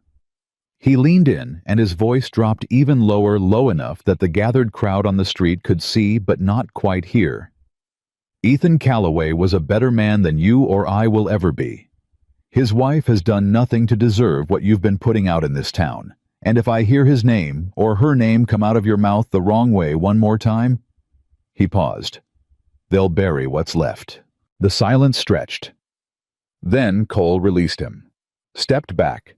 He leaned in, and his voice dropped even lower, low enough that the gathered crowd on the street could see but not quite hear. "Ethan Calloway was a better man than you or I will ever be. His wife has done nothing to deserve what you've been putting out in this town, and if I hear his name or her name come out of your mouth the wrong way one more time—" He paused. "They'll bury what's left." The silence stretched. Then Cole released him, stepped back,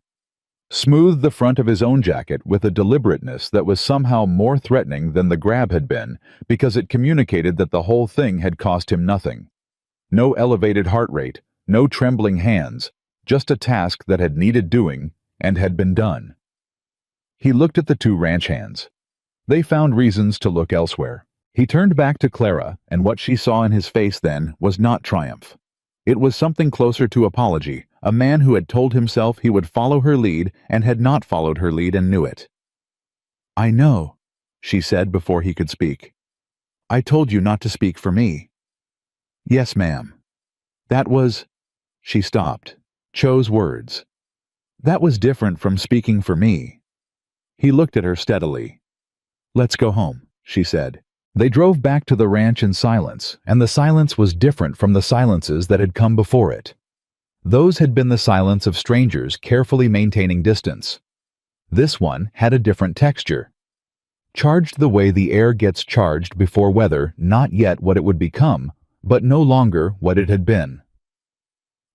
smoothed the front of his own jacket with a deliberateness that was somehow more threatening than the grab had been, because it communicated that the whole thing had cost him nothing. No elevated heart rate, no trembling hands, just a task that had needed doing and had been done. He looked at the two ranch hands. They found reasons to look elsewhere. He turned back to Clara, and what she saw in his face then was not triumph. It was something closer to apology, a man who had told himself he would follow her lead and had not followed her lead and knew it. "I know," she said before he could speak. "I told you not to speak for me." "Yes, ma'am. That was—" She stopped, chose words. "That was different from speaking for me." He looked at her steadily. "Let's go home," she said. They drove back to the ranch in silence, and the silence was different from the silences that had come before it. Those had been the silence of strangers carefully maintaining distance. This one had a different texture. Charged the way the air gets charged before weather, not yet what it would become, but no longer what it had been.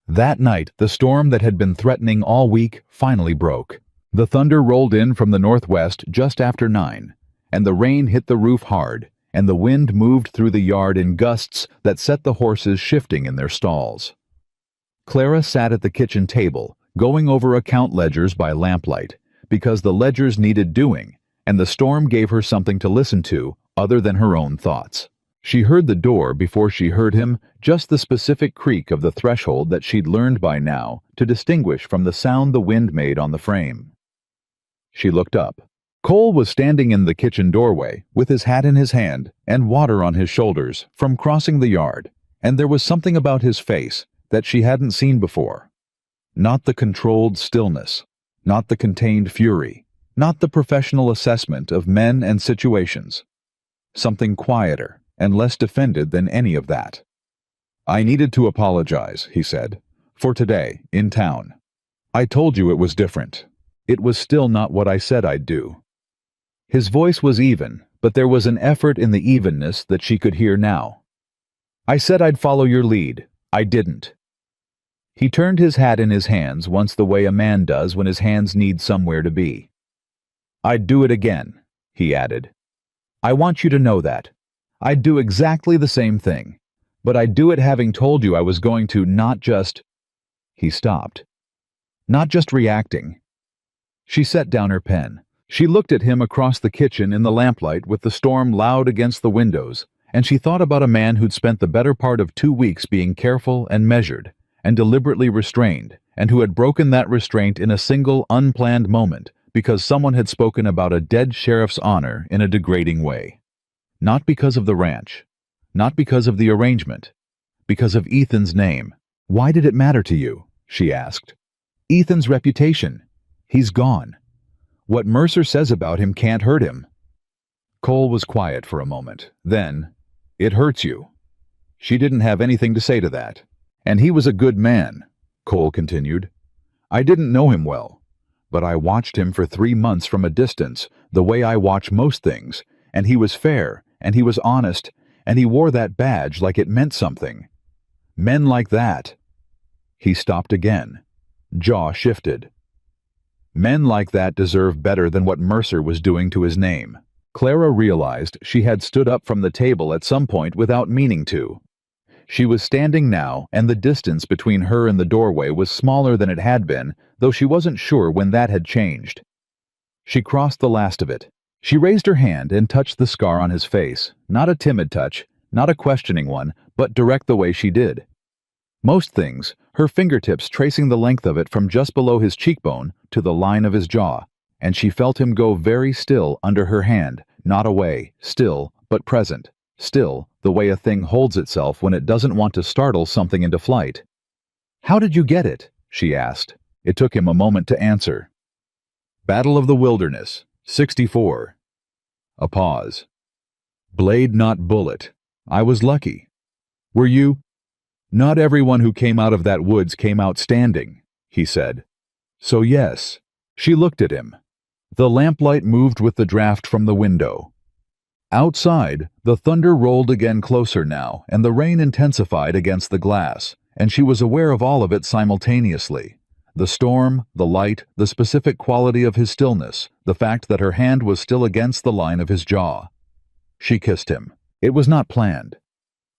That night, the storm that had been threatening all week finally broke. The thunder rolled in from the northwest just after 9, and the rain hit the roof hard, and the wind moved through the yard in gusts that set the horses shifting in their stalls. Clara sat at the kitchen table, going over account ledgers by lamplight, because the ledgers needed doing, and the storm gave her something to listen to other than her own thoughts. She heard the door before she heard him, just the specific creak of the threshold that she'd learned by now to distinguish from the sound the wind made on the frame. She looked up. Cole was standing in the kitchen doorway, with his hat in his hand and water on his shoulders from crossing the yard, and there was something about his face that she hadn't seen before. Not the controlled stillness, not the contained fury, not the professional assessment of men and situations. Something quieter and less defended than any of that. "I needed to apologize," he said, "for today, in town. I told you it was different. It was still not what I said I'd do." His voice was even, but there was an effort in the evenness that she could hear now. "I said I'd follow your lead. I didn't." He turned his hat in his hands once the way a man does when his hands need somewhere to be. "I'd do it again," he added. "I want you to know that. I'd do exactly the same thing, but I'd do it having told you I was going to not just—" He stopped. "Not just reacting." She set down her pen. She looked at him across the kitchen in the lamplight with the storm loud against the windows, and she thought about a man who'd spent the better part of 2 weeks being careful and measured and deliberately restrained, and who had broken that restraint in a single unplanned moment because someone had spoken about a dead sheriff's honor in a degrading way. Not because of the ranch, not because of the arrangement, because of Ethan's name. "Why did it matter to you?" she asked. "Ethan's reputation. He's gone. What Mercer says about him can't hurt him." Cole was quiet for a moment. Then, "It hurts you." She didn't have anything to say to that. "And he was a good man," Cole continued. "I didn't know him well, but I watched him for 3 months from a distance, the way I watch most things, and he was fair, and he was honest, and he wore that badge like it meant something. Men like that—" He stopped again. Jaw shifted. "Men like that deserve better than what Mercer was doing to his name." Clara realized she had stood up from the table at some point without meaning to. She was standing now, and the distance between her and the doorway was smaller than it had been, though she wasn't sure when that had changed. She crossed the last of it. She raised her hand and touched the scar on his face, not a timid touch, not a questioning one, but direct the way she did. Most things, her fingertips tracing the length of it from just below his cheekbone to the line of his jaw, and she felt him go very still under her hand, not away, still, but present. Still, the way a thing holds itself when it doesn't want to startle something into flight. "How did you get it?" she asked. It took him a moment to answer. "Battle of the Wilderness, 64. A pause. "Blade, not bullet. I was lucky. Were you?" "Not everyone who came out of that woods came out standing," he said. "So yes." She looked at him. The lamplight moved with the draft from the window. Outside, the thunder rolled again closer now, and the rain intensified against the glass, and she was aware of all of it simultaneously. The storm, the light, the specific quality of his stillness, the fact that her hand was still against the line of his jaw. She kissed him. It was not planned.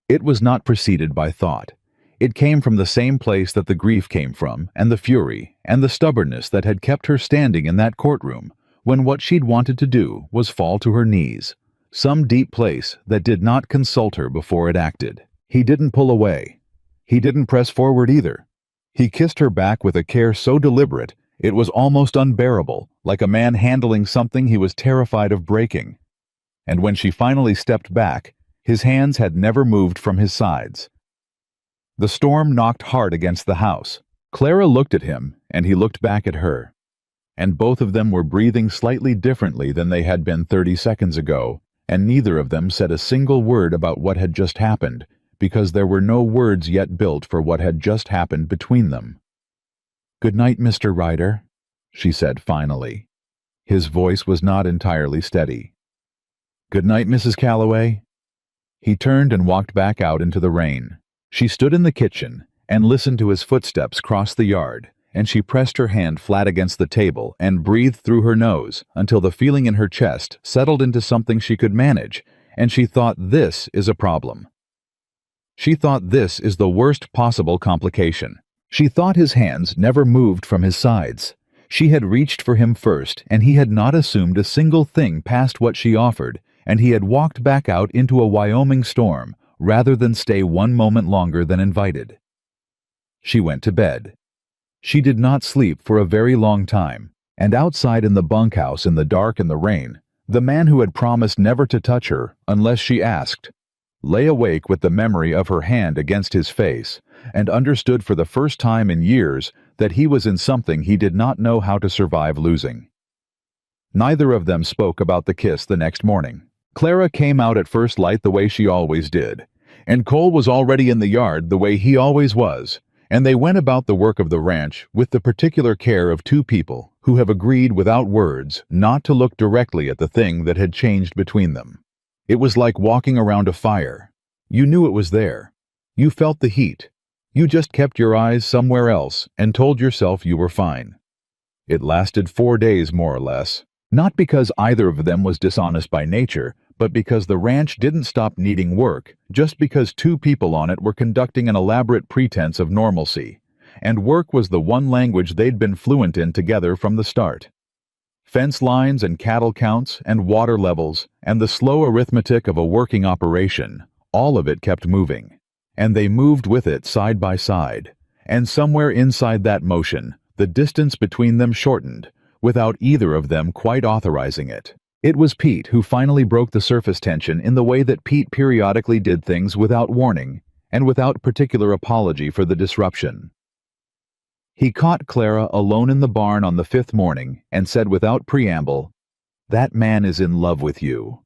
It was not preceded by thought. It came from the same place that the grief came from, and the fury, and the stubbornness that had kept her standing in that courtroom, when what she'd wanted to do was fall to her knees. Some deep place that did not consult her before it acted. He didn't pull away. He didn't press forward either. He kissed her back with a care so deliberate, it was almost unbearable, like a man handling something he was terrified of breaking. And when she finally stepped back, his hands had never moved from his sides. The storm knocked hard against the house. Clara looked at him, and he looked back at her. And both of them were breathing slightly differently than they had been 30 seconds ago, and neither of them said a single word about what had just happened, because there were no words yet built for what had just happened between them. "Good night, Mr. Ryder," she said finally. His voice was not entirely steady. "Good night, Mrs. Calloway." He turned and walked back out into the rain. She stood in the kitchen and listened to his footsteps cross the yard, and she pressed her hand flat against the table and breathed through her nose until the feeling in her chest settled into something she could manage, and she thought, this is a problem. She thought this is the worst possible complication. She thought his hands never moved from his sides. She had reached for him first, and he had not assumed a single thing past what she offered, and he had walked back out into a Wyoming storm rather than stay one moment longer than invited. She went to bed. She did not sleep for a very long time, and outside in the bunkhouse in the dark and the rain, the man who had promised never to touch her unless she asked, lay awake with the memory of her hand against his face, and understood for the first time in years that he was in something he did not know how to survive losing. Neither of them spoke about the kiss the next morning. Clara came out at first light the way she always did, and Cole was already in the yard the way he always was, and they went about the work of the ranch with the particular care of two people who have agreed without words not to look directly at the thing that had changed between them. It was like walking around a fire. You knew it was there. You felt the heat. You just kept your eyes somewhere else and told yourself you were fine. It lasted 4 days more or less, not because either of them was dishonest by nature, but because the ranch didn't stop needing work just because two people on it were conducting an elaborate pretense of normalcy, and work was the one language they'd been fluent in together from the start. Fence lines and cattle counts and water levels and the slow arithmetic of a working operation, all of it kept moving, and they moved with it side by side, and somewhere inside that motion, the distance between them shortened, without either of them quite authorizing it. It was Pete who finally broke the surface tension in the way that Pete periodically did things without warning and without particular apology for the disruption. He caught Clara alone in the barn on the 5th morning and said without preamble, "That man is in love with you."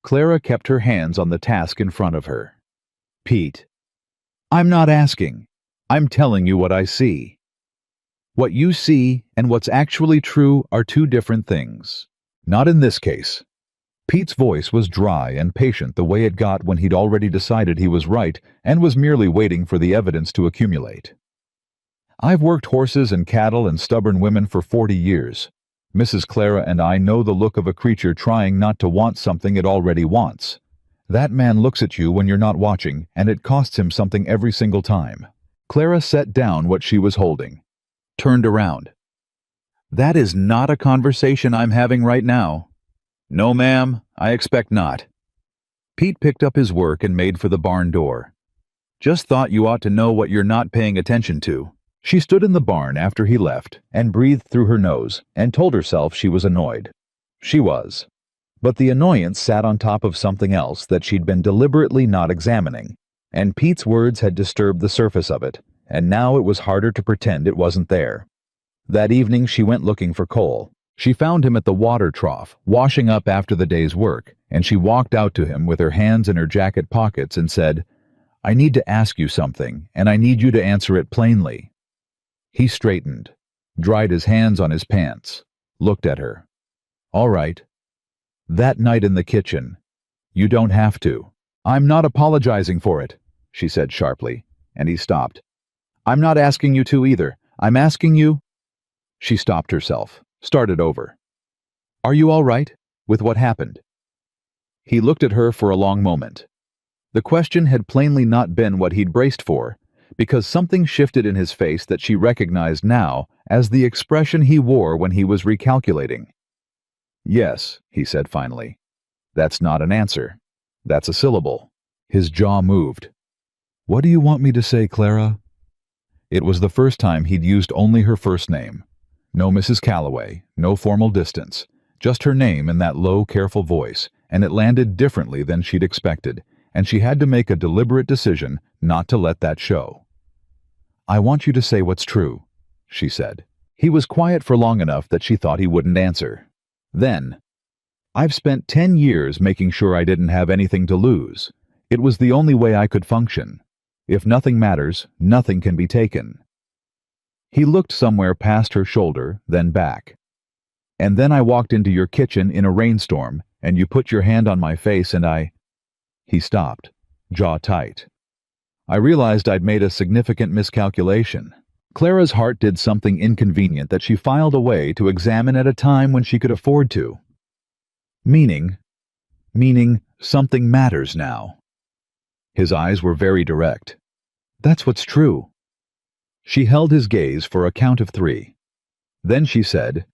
Clara kept her hands on the task in front of her. "Pete, I'm not asking. I'm telling you what I see. What you see and what's actually true are two different things. Not in this case." Pete's voice was dry and patient the way it got when he'd already decided he was right and was merely waiting for the evidence to accumulate. "I've worked horses and cattle and stubborn women for 40 years. Mrs. Clara and I know the look of a creature trying not to want something it already wants. That man looks at you when you're not watching, and it costs him something every single time." Clara set down what she was holding, turned around. "That is not a conversation I'm having right now." "No, ma'am, I expect not." Pete picked up his work and made for the barn door. "Just thought you ought to know what you're not paying attention to." She stood in the barn after he left and breathed through her nose and told herself she was annoyed. She was. But the annoyance sat on top of something else that she'd been deliberately not examining, and Pete's words had disturbed the surface of it, and now it was harder to pretend it wasn't there. That evening she went looking for Cole. She found him at the water trough, washing up after the day's work, and she walked out to him with her hands in her jacket pockets and said, "I need to ask you something, and I need you to answer it plainly." He straightened, dried his hands on his pants, looked at her. "All right." "That night in the kitchen. You don't have to." "I'm not apologizing for it," she said sharply, and he stopped. "I'm not asking you to either. I'm asking you—" She stopped herself, started over. "Are you all right with what happened?" He looked at her for a long moment. The question had plainly not been what he'd braced for, because something shifted in his face that she recognized now as the expression he wore when he was recalculating. "Yes," he said finally. "That's not an answer. That's a syllable." His jaw moved. "What do you want me to say, Clara?" It was the first time he'd used only her first name. No Mrs. Calloway, no formal distance, just her name in that low, careful voice, and it landed differently than she'd expected, and she had to make a deliberate decision not to let that show. "I want you to say what's true," she said. He was quiet for long enough that she thought he wouldn't answer. Then, "I've spent 10 years making sure I didn't have anything to lose. It was the only way I could function. If nothing matters, nothing can be taken." He looked somewhere past her shoulder, then back. "And then I walked into your kitchen in a rainstorm, and you put your hand on my face and I—" He stopped, jaw tight. "I realized I'd made a significant miscalculation." Clara's heart did something inconvenient that she filed away to examine at a time when she could afford to. Meaning something matters now. His eyes were very direct. "That's what's true." She held his gaze for a count of 3. Then she said,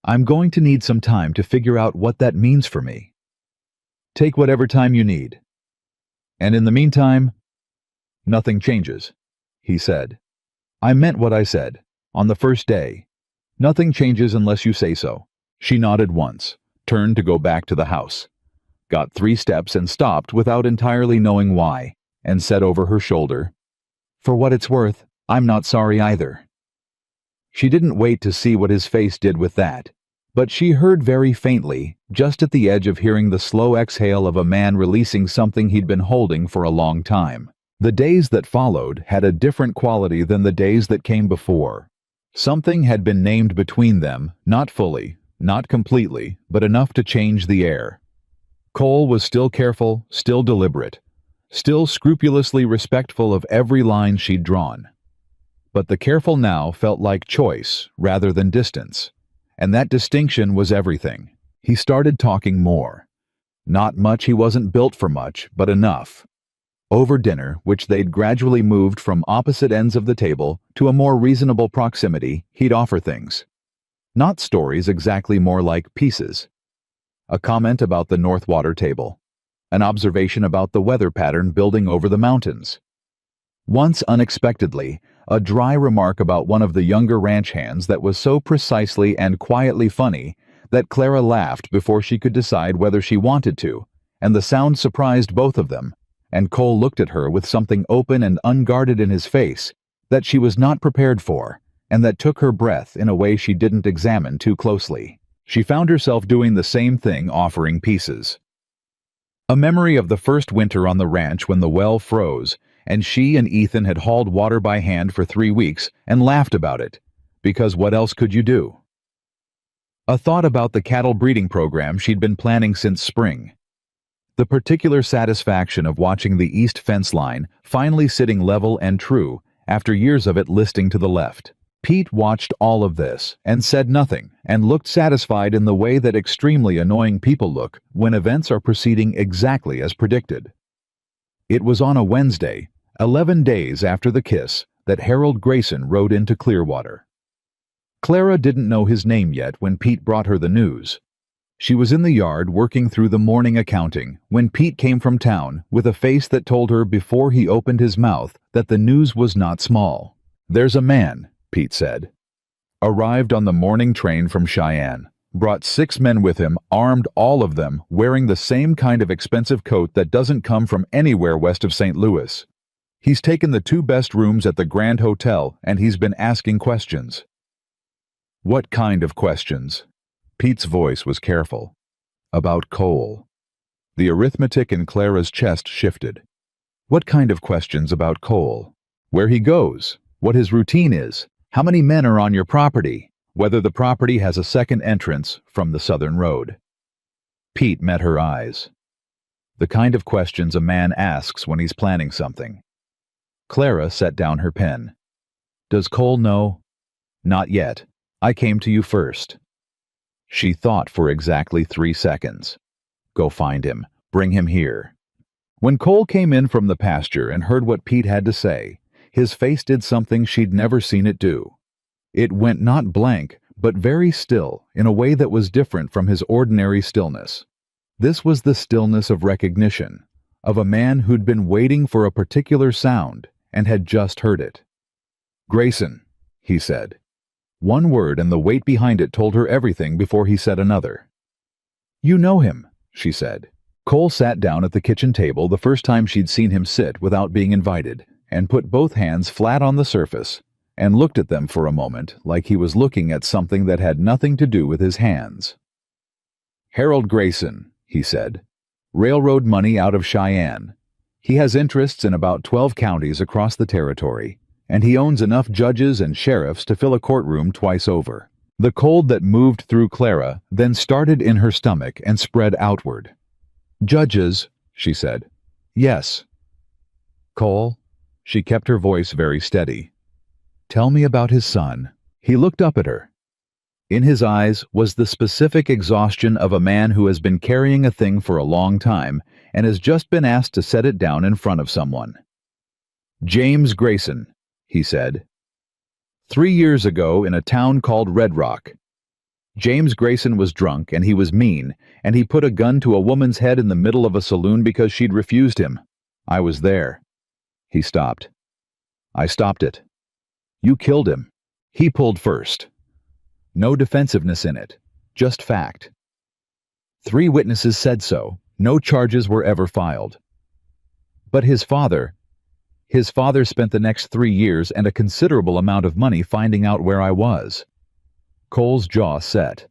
"I'm going to need some time to figure out what that means for me." "Take whatever time you need." "And in the meantime—" "Nothing changes," he said. "I meant what I said, on the first day. Nothing changes unless you say so." She nodded once, turned to go back to the house, got 3 steps and stopped without entirely knowing why, and said over her shoulder, "For what it's worth, I'm not sorry either." She didn't wait to see what his face did with that, but she heard very faintly, just at the edge of hearing the slow exhale of a man releasing something he'd been holding for a long time. The days that followed had a different quality than the days that came before. Something had been named between them, not fully, not completely, but enough to change the air. Cole was still careful, still deliberate, still scrupulously respectful of every line she'd drawn. But the careful now felt like choice rather than distance, and that distinction was everything. He started talking more. Not much, he wasn't built for much, but enough. Over dinner, which they'd gradually moved from opposite ends of the table to a more reasonable proximity, he'd offer things. Not stories exactly, more like pieces. A comment about the North Water table. An observation about the weather pattern building over the mountains. Once, unexpectedly, a dry remark about one of the younger ranch hands that was so precisely and quietly funny that Clara laughed before she could decide whether she wanted to, and the sound surprised both of them, and Cole looked at her with something open and unguarded in his face that she was not prepared for, and that took her breath in a way she didn't examine too closely. She found herself doing the same thing, offering pieces. A memory of the first winter on the ranch when the well froze, and she and Ethan had hauled water by hand for 3 weeks and laughed about it, because what else could you do? A thought about the cattle breeding program she'd been planning since spring. The particular satisfaction of watching the east fence line finally sitting level and true after years of it listing to the left. Pete watched all of this and said nothing and looked satisfied in the way that extremely annoying people look when events are proceeding exactly as predicted. It was on a Wednesday, 11 days after the kiss, that Harold Grayson rode into Clearwater. Clara didn't know his name yet when Pete brought her the news. She was in the yard working through the morning accounting when Pete came from town with a face that told her before he opened his mouth that the news was not small. "There's a man," Pete said. "Arrived on the morning train from Cheyenne. Brought 6 men with him, armed, all of them, wearing the same kind of expensive coat that doesn't come from anywhere west of St. Louis. He's taken the 2 best rooms at the Grand Hotel, and he's been asking questions. What kind of questions? Pete's voice was careful. About Cole. The arithmetic in Clara's chest shifted. What kind of questions about Cole? Where he goes? What his routine is? How many men are on your property? Whether the property has a second entrance from the southern road. Pete met her eyes. The kind of questions a man asks when he's planning something. Clara set down her pen. Does Cole know? Not yet. I came to you first. She thought for exactly 3 seconds. Go find him. Bring him here. When Cole came in from the pasture and heard what Pete had to say, his face did something she'd never seen it do. It went not blank, but very still, in a way that was different from his ordinary stillness. This was the stillness of recognition, of a man who'd been waiting for a particular sound and had just heard it. Grayson, he said. One word and the weight behind it told her everything before he said another. You know him, she said. Cole sat down at the kitchen table the first time she'd seen him sit without being invited, and put both hands flat on the surface, and looked at them for a moment like he was looking at something that had nothing to do with his hands. Harold Grayson, he said. Railroad money out of Cheyenne. He has interests in about 12 counties across the territory, and he owns enough judges and sheriffs to fill a courtroom twice over. The cold that moved through Clara then started in her stomach and spread outward. Judges, she said. Yes. Cole, she kept her voice very steady. Tell me about his son. He looked up at her. In his eyes was the specific exhaustion of a man who has been carrying a thing for a long time and has just been asked to set it down in front of someone. James Grayson, he said. 3 years ago in a town called Red Rock. James Grayson was drunk and he was mean, and he put a gun to a woman's head in the middle of a saloon because she'd refused him. I was there. He stopped. I stopped it. You killed him. He pulled first. No defensiveness in it, just fact. 3 witnesses said so. No charges were ever filed. But his father spent the next 3 years and a considerable amount of money finding out where I was. Cole's jaw set.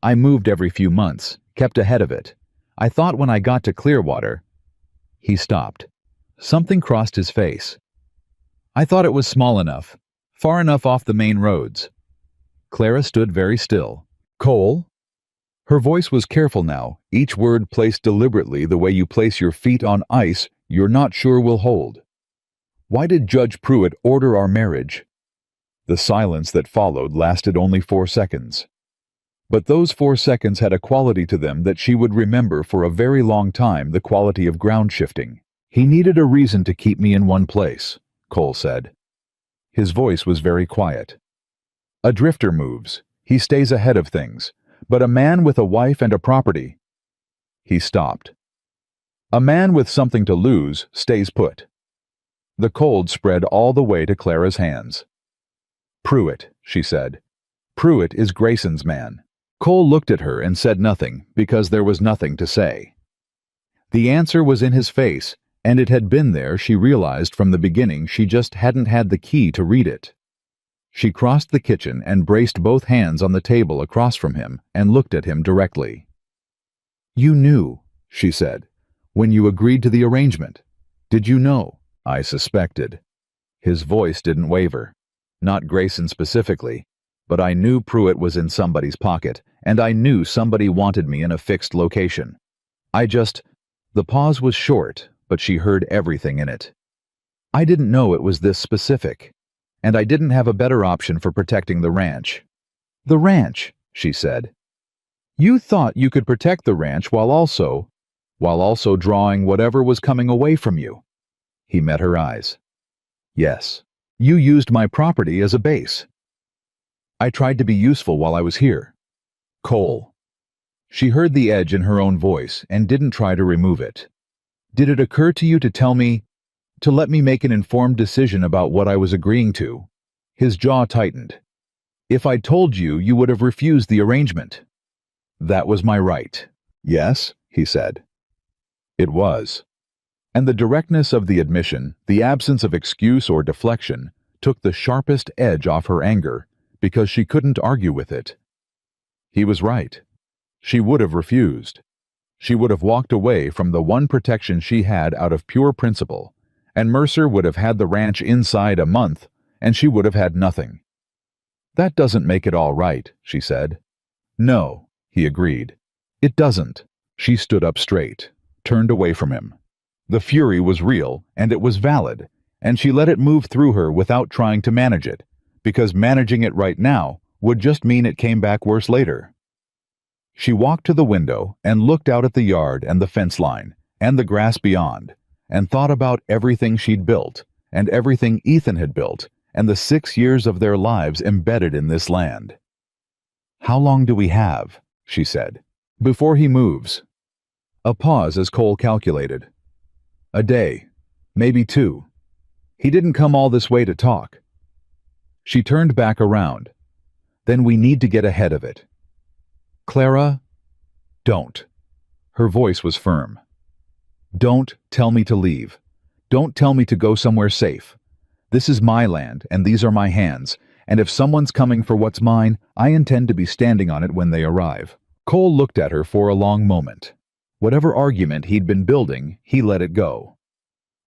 I moved every few months, kept ahead of it. I thought when I got to Clearwater. He stopped. Something crossed his face. I thought it was small enough, far enough off the main roads. Clara stood very still. Cole? Her voice was careful now, each word placed deliberately the way you place your feet on ice you're not sure will hold. Why did Judge Pruitt order our marriage? The silence that followed lasted only 4 seconds. But those 4 seconds had a quality to them that she would remember for a very long time, the quality of ground shifting. He needed a reason to keep me in one place, Cole said. His voice was very quiet. A drifter moves. He stays ahead of things. But a man with a wife and a property. He stopped. A man with something to lose stays put. The cold spread all the way to Clara's hands. Pruitt, she said. Pruitt is Grayson's man. Cole looked at her and said nothing because there was nothing to say. The answer was in his face, and it had been there, she realized from the beginning. She just hadn't had the key to read it. She crossed the kitchen and braced both hands on the table across from him and looked at him directly. You knew, she said, when you agreed to the arrangement. Did you know? I suspected. His voice didn't waver. Not Grayson specifically, but I knew Pruitt was in somebody's pocket, and I knew somebody wanted me in a fixed location. The pause was short, but she heard everything in it. I didn't know it was this specific, and I didn't have a better option for protecting the ranch. The ranch, she said. You thought you could protect the ranch while also drawing whatever was coming away from you. He met her eyes. Yes, you used my property as a base. I tried to be useful while I was here. Cole. She heard the edge in her own voice and didn't try to remove it. Did it occur to you to let me make an informed decision about what I was agreeing to? His jaw tightened. If I'd told you, you would have refused the arrangement." "That was my right." "Yes," he said. It was. And the directness of the admission, the absence of excuse or deflection, took the sharpest edge off her anger, because she couldn't argue with it. He was right. She would have refused. She would have walked away from the one protection she had out of pure principle, and Mercer would have had the ranch inside a month, and she would have had nothing. "That doesn't make it all right," she said. "No," he agreed. "It doesn't." She stood up straight, turned away from him. The fury was real, and it was valid, and she let it move through her without trying to manage it, because managing it right now would just mean it came back worse later. She walked to the window and looked out at the yard and the fence line and the grass beyond, and thought about everything she'd built and everything Ethan had built and the 6 years of their lives embedded in this land. "How long do we have?" she said. "Before he moves." A pause as Cole calculated. "A day, maybe 2. He didn't come all this way to talk." She turned back around. "Then we need to get ahead of it." "Clara, don't." Her voice was firm. "Don't tell me to leave. Don't tell me to go somewhere safe. This is my land, and these are my hands, and if someone's coming for what's mine, I intend to be standing on it when they arrive." Cole looked at her for a long moment. Whatever argument he'd been building, he let it go.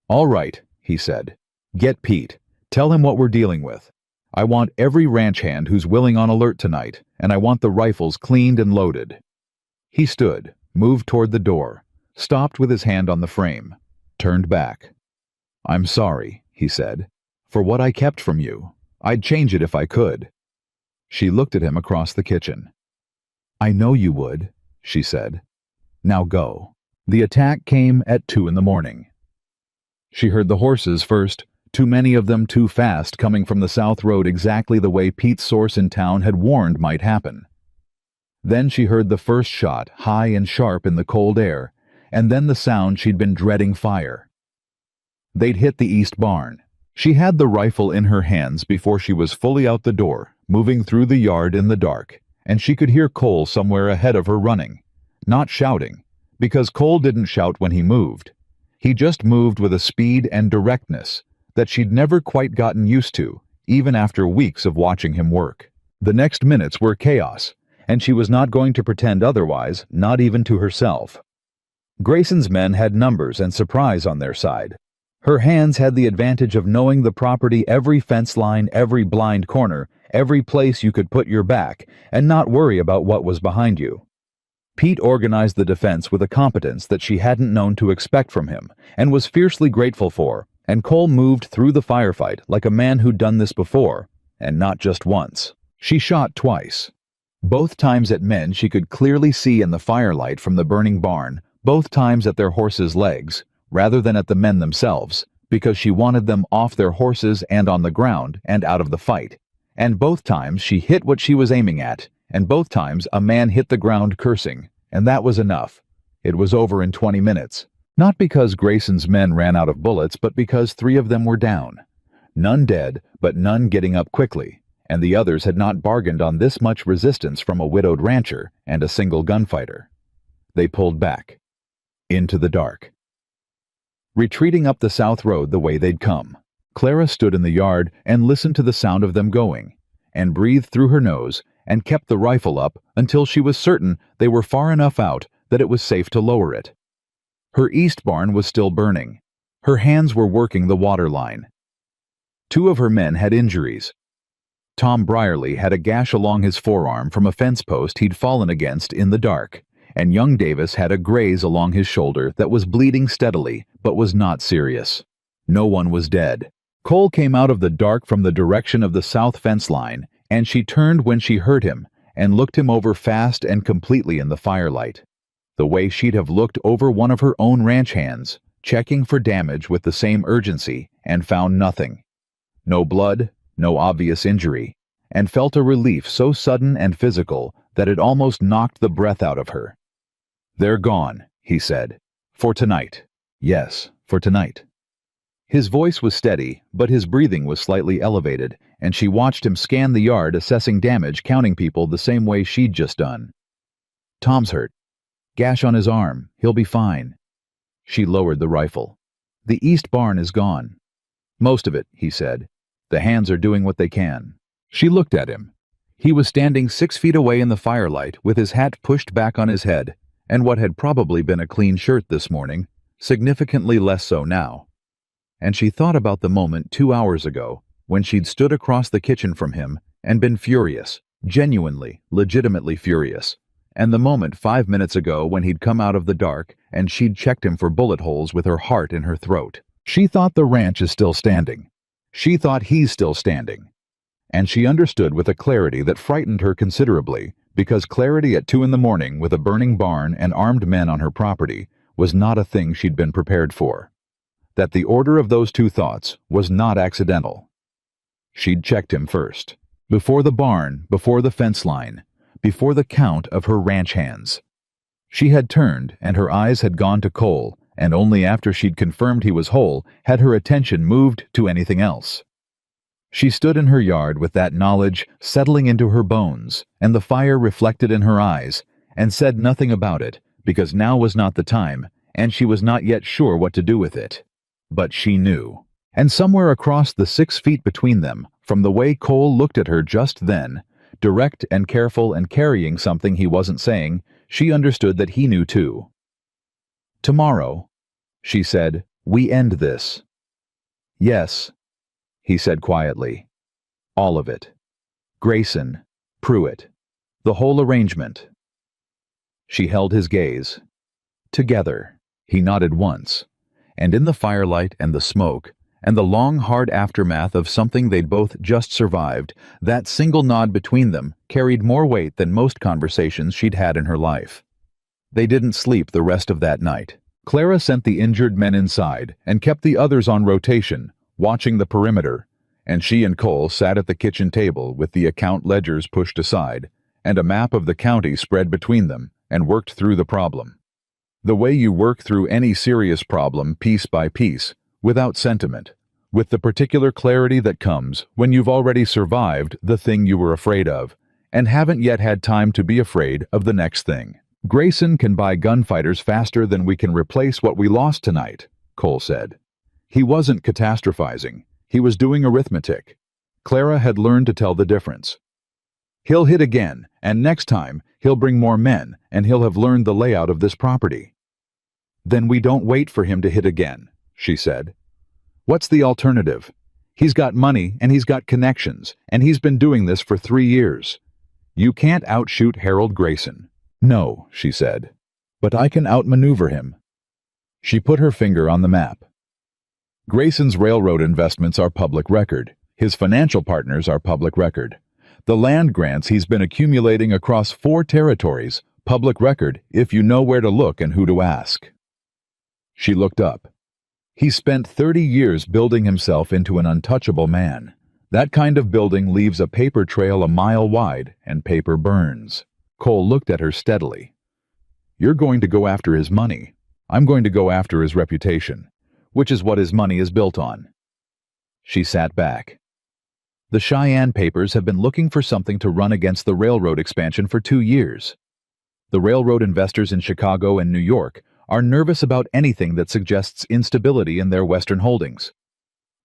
"All right," he said. "Get Pete. Tell him what we're dealing with. I want every ranch hand who's willing on alert tonight, and I want the rifles cleaned and loaded." He stood, moved toward the door, stopped with his hand on the frame, turned back. "I'm sorry," he said, "for what I kept from you. I'd change it if I could." She looked at him across the kitchen. "I know you would," she said. "Now go." The attack came at 2 in the morning. She heard the horses first, too many of them too fast, coming from the south road exactly the way Pete's source in town had warned might happen. Then she heard the first shot, high and sharp in the cold air, and then the sound she'd been dreading: fire. They'd hit the east barn. She had the rifle in her hands before she was fully out the door, moving through the yard in the dark, and she could hear Cole somewhere ahead of her running, not shouting, because Cole didn't shout when he moved. He just moved with a speed and directness that she'd never quite gotten used to, even after weeks of watching him work. The next minutes were chaos, and she was not going to pretend otherwise, not even to herself. Grayson's men had numbers and surprise on their side. Her hands had the advantage of knowing the property, every fence line, every blind corner, every place you could put your back, and not worry about what was behind you. Pete organized the defense with a competence that she hadn't known to expect from him, and was fiercely grateful for, and Cole moved through the firefight like a man who'd done this before, and not just once. She shot twice. Both times at men she could clearly see in the firelight from the burning barn, both times at their horses' legs, rather than at the men themselves, because she wanted them off their horses and on the ground and out of the fight. And both times she hit what she was aiming at, and both times a man hit the ground cursing, and that was enough. It was over in 20 minutes. Not because Grayson's men ran out of bullets, but because 3 of them were down. None dead, but none getting up quickly, and the others had not bargained on this much resistance from a widowed rancher and a single gunfighter. They pulled back. Into the dark. Retreating up the south road the way they'd come. Clara stood in the yard and listened to the sound of them going, and breathed through her nose and kept the rifle up until she was certain they were far enough out that it was safe to lower it. Her east barn was still burning. Her hands were working the water line. 2 of her men had injuries. Tom Brierly had a gash along his forearm from a fence post he'd fallen against in the dark, and young Davis had a graze along his shoulder that was bleeding steadily but was not serious. No one was dead. Cole came out of the dark from the direction of the south fence line, and she turned when she heard him and looked him over fast and completely in the firelight, the way she'd have looked over one of her own ranch hands, checking for damage with the same urgency, and found nothing. No blood, no obvious injury, and felt a relief so sudden and physical that it almost knocked the breath out of her. "They're gone," he said. "For tonight. Yes, for tonight." His voice was steady, but his breathing was slightly elevated, and she watched him scan the yard, assessing damage, counting people the same way she'd just done. Tom's hurt. Gash on his arm. He'll be fine. She lowered the rifle. The east barn is gone. Most of it, he said. The hands are doing what they can. She looked at him. He was standing 6 feet away in the firelight with his hat pushed back on his head, and what had probably been a clean shirt this morning, significantly less so now. And she thought about the moment 2 hours ago when she'd stood across the kitchen from him and been furious, genuinely, legitimately furious, and the moment 5 minutes ago when he'd come out of the dark and she'd checked him for bullet holes with her heart in her throat. She thought the ranch is still standing. She thought he's still standing. And she understood with a clarity that frightened her considerably, because clarity at 2 a.m. with a burning barn and armed men on her property was not a thing she'd been prepared for. That the order of those two thoughts was not accidental. She'd checked him first. Before the barn, before the fence line, before the count of her ranch hands. She had turned, and her eyes had gone to Cole, and only after she'd confirmed he was whole had her attention moved to anything else. She stood in her yard with that knowledge settling into her bones and the fire reflected in her eyes, and said nothing about it, because now was not the time, and she was not yet sure what to do with it. But she knew. And somewhere across the 6 feet between them, from the way Cole looked at her just then, direct and careful and carrying something he wasn't saying, she understood that he knew too. "Tomorrow," she said, "we end this." "Yes," he said quietly. "All of it. Grayson, Pruitt, the whole arrangement." She held his gaze. "Together." He nodded once, and in the firelight and the smoke, and the long, hard aftermath of something they'd both just survived, that single nod between them carried more weight than most conversations she'd had in her life. They didn't sleep the rest of that night. Clara sent the injured men inside and kept the others on rotation, watching the perimeter, and she and Cole sat at the kitchen table with the account ledgers pushed aside and a map of the county spread between them, and worked through the problem. The way you work through any serious problem piece by piece, without sentiment, with the particular clarity that comes when you've already survived the thing you were afraid of, and haven't yet had time to be afraid of the next thing. "Grayson can buy gunfighters faster than we can replace what we lost tonight," Cole said. He wasn't catastrophizing. He was doing arithmetic. Clara had learned to tell the difference. "He'll hit again, and next time he'll bring more men, and he'll have learned the layout of this property." "Then we don't wait for him to hit again," she said. "What's the alternative? He's got money, and he's got connections, and he's been doing this for 3 years. You can't outshoot Harold Grayson." "No," she said, "but I can outmaneuver him." She put her finger on the map. "Grayson's railroad investments are public record. His financial partners are public record. The land grants he's been accumulating across 4 territories, public record if you know where to look and who to ask." She looked up. "He spent 30 years building himself into an untouchable man. That kind of building leaves a paper trail a mile wide, and paper burns." Cole looked at her steadily. "You're going to go after his money. I'm going to go after his reputation, which is what his money is built on." She sat back. "The Cheyenne papers have been looking for something to run against the railroad expansion for 2 years. The railroad investors in Chicago and New York are nervous about anything that suggests instability in their Western holdings.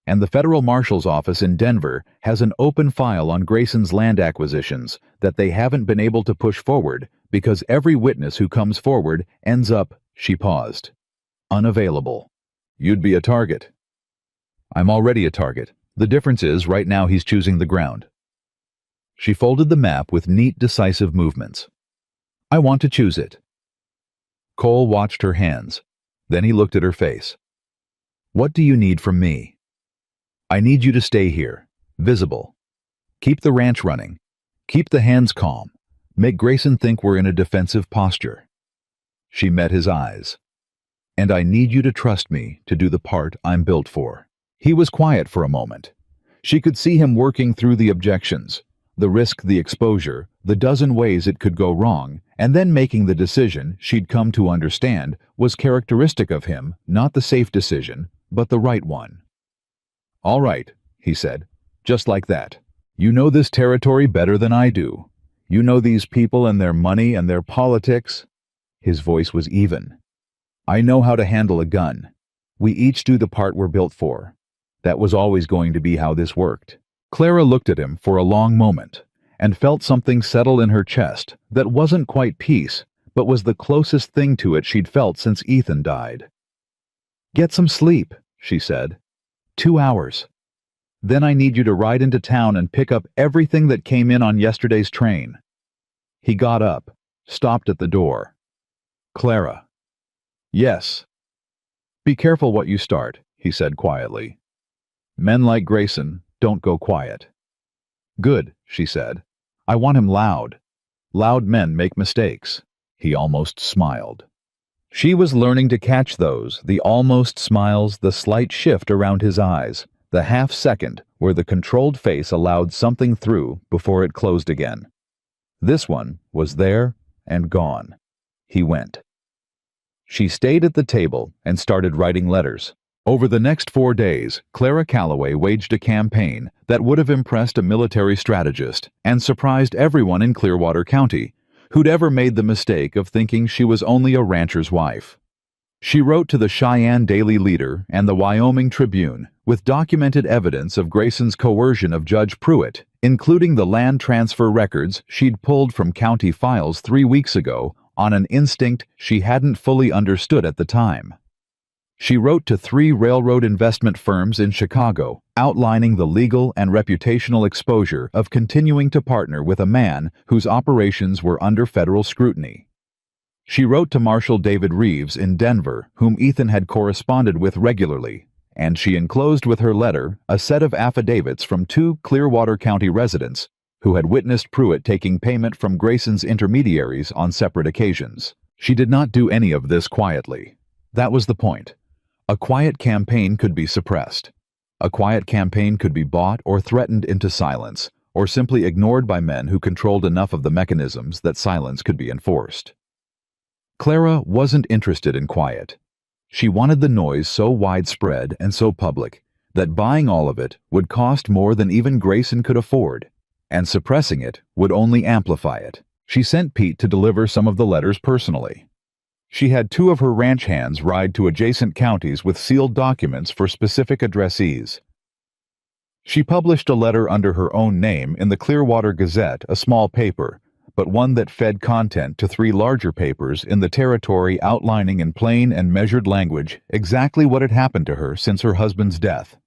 And the Federal Marshal's office in Denver has an open file on Grayson's land acquisitions that they haven't been able to push forward because every witness who comes forward ends up," she paused, "unavailable. You'd be a target." "I'm already a target. The difference is right now he's choosing the ground." She folded the map with neat, decisive movements. "I want to choose it." Cole watched her hands. Then he looked at her face. "What do you need from me?" "I need you to stay here, visible. Keep the ranch running. Keep the hands calm. Make Grayson think we're in a defensive posture." She met his eyes. "And I need you to trust me to do the part I'm built for." He was quiet for a moment. She could see him working through the objections, the risk, the exposure, the dozen ways it could go wrong, and then making the decision she'd come to understand was characteristic of him, not the safe decision, but the right one. "All right," he said, "just like that. You know this territory better than I do. You know these people and their money and their politics." His voice was even. "I know how to handle a gun. We each do the part we're built for. That was always going to be how this worked." Clara looked at him for a long moment and felt something settle in her chest that wasn't quite peace, but was the closest thing to it she'd felt since Ethan died. "Get some sleep," she said. 2 hours. Then I need you to ride into town and pick up everything that came in on yesterday's train." He got up, stopped at the door. "Clara." "Yes." "Be careful what you start," he said quietly. "Men like Grayson don't go quiet." "Good," she said. "I want him loud. Loud men make mistakes." He almost smiled. She was learning to catch those, the almost smiles, the slight shift around his eyes, the half-second where the controlled face allowed something through before it closed again. This one was there and gone. He went. She stayed at the table and started writing letters. Over the next 4 days, Clara Calloway waged a campaign that would have impressed a military strategist and surprised everyone in Clearwater County who'd ever made the mistake of thinking she was only a rancher's wife. She wrote to the Cheyenne Daily Leader and the Wyoming Tribune with documented evidence of Grayson's coercion of Judge Pruitt, including the land transfer records she'd pulled from county files 3 weeks ago on an instinct she hadn't fully understood at the time. She wrote to 3 railroad investment firms in Chicago, outlining the legal and reputational exposure of continuing to partner with a man whose operations were under federal scrutiny. She wrote to Marshal David Reeves in Denver, whom Ethan had corresponded with regularly, and she enclosed with her letter a set of affidavits from 2 Clearwater County residents who had witnessed Pruitt taking payment from Grayson's intermediaries on separate occasions. She did not do any of this quietly. That was the point. A quiet campaign could be suppressed. A quiet campaign could be bought or threatened into silence, or simply ignored by men who controlled enough of the mechanisms that silence could be enforced. Clara wasn't interested in quiet. She wanted the noise so widespread and so public that buying all of it would cost more than even Grayson could afford, and suppressing it would only amplify it. She sent Pete to deliver some of the letters personally. She had 2 of her ranch hands ride to adjacent counties with sealed documents for specific addressees. She published a letter under her own name in the Clearwater Gazette, a small paper, but one that fed content to 3 larger papers in the territory outlining in plain and measured language exactly what had happened to her since her husband's death.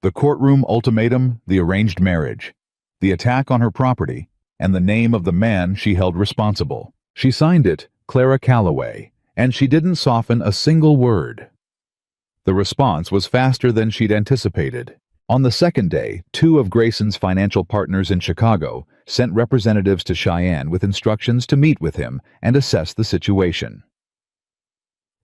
The courtroom ultimatum, the arranged marriage, the attack on her property, and the name of the man she held responsible. She signed it Clara Calloway, and she didn't soften a single word. The response was faster than she'd anticipated. On the second day, 2 of Grayson's financial partners in Chicago sent representatives to Cheyenne with instructions to meet with him and assess the situation.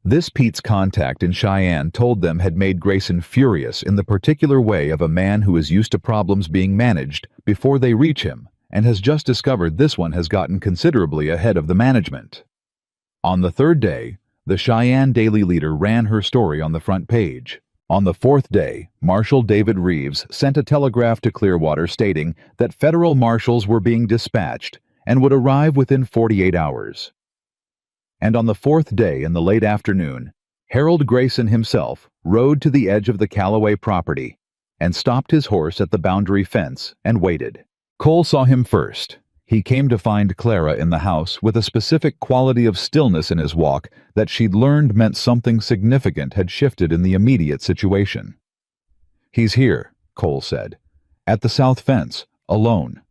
This Pete's contact in Cheyenne told them had made Grayson furious in the particular way of a man who is used to problems being managed before they reach him and has just discovered this one has gotten considerably ahead of the management. On the 3rd day, the Cheyenne Daily Leader ran her story on the front page. On the 4th day, Marshal David Reeves sent a telegraph to Clearwater stating that federal marshals were being dispatched and would arrive within 48 hours. And on the 4th day in the late afternoon, Harold Grayson himself rode to the edge of the Calloway property and stopped his horse at the boundary fence and waited. Cole saw him first. He came to find Clara in the house with a specific quality of stillness in his walk that she'd learned meant something significant had shifted in the immediate situation. "He's here," Cole said. "At the south fence, alone."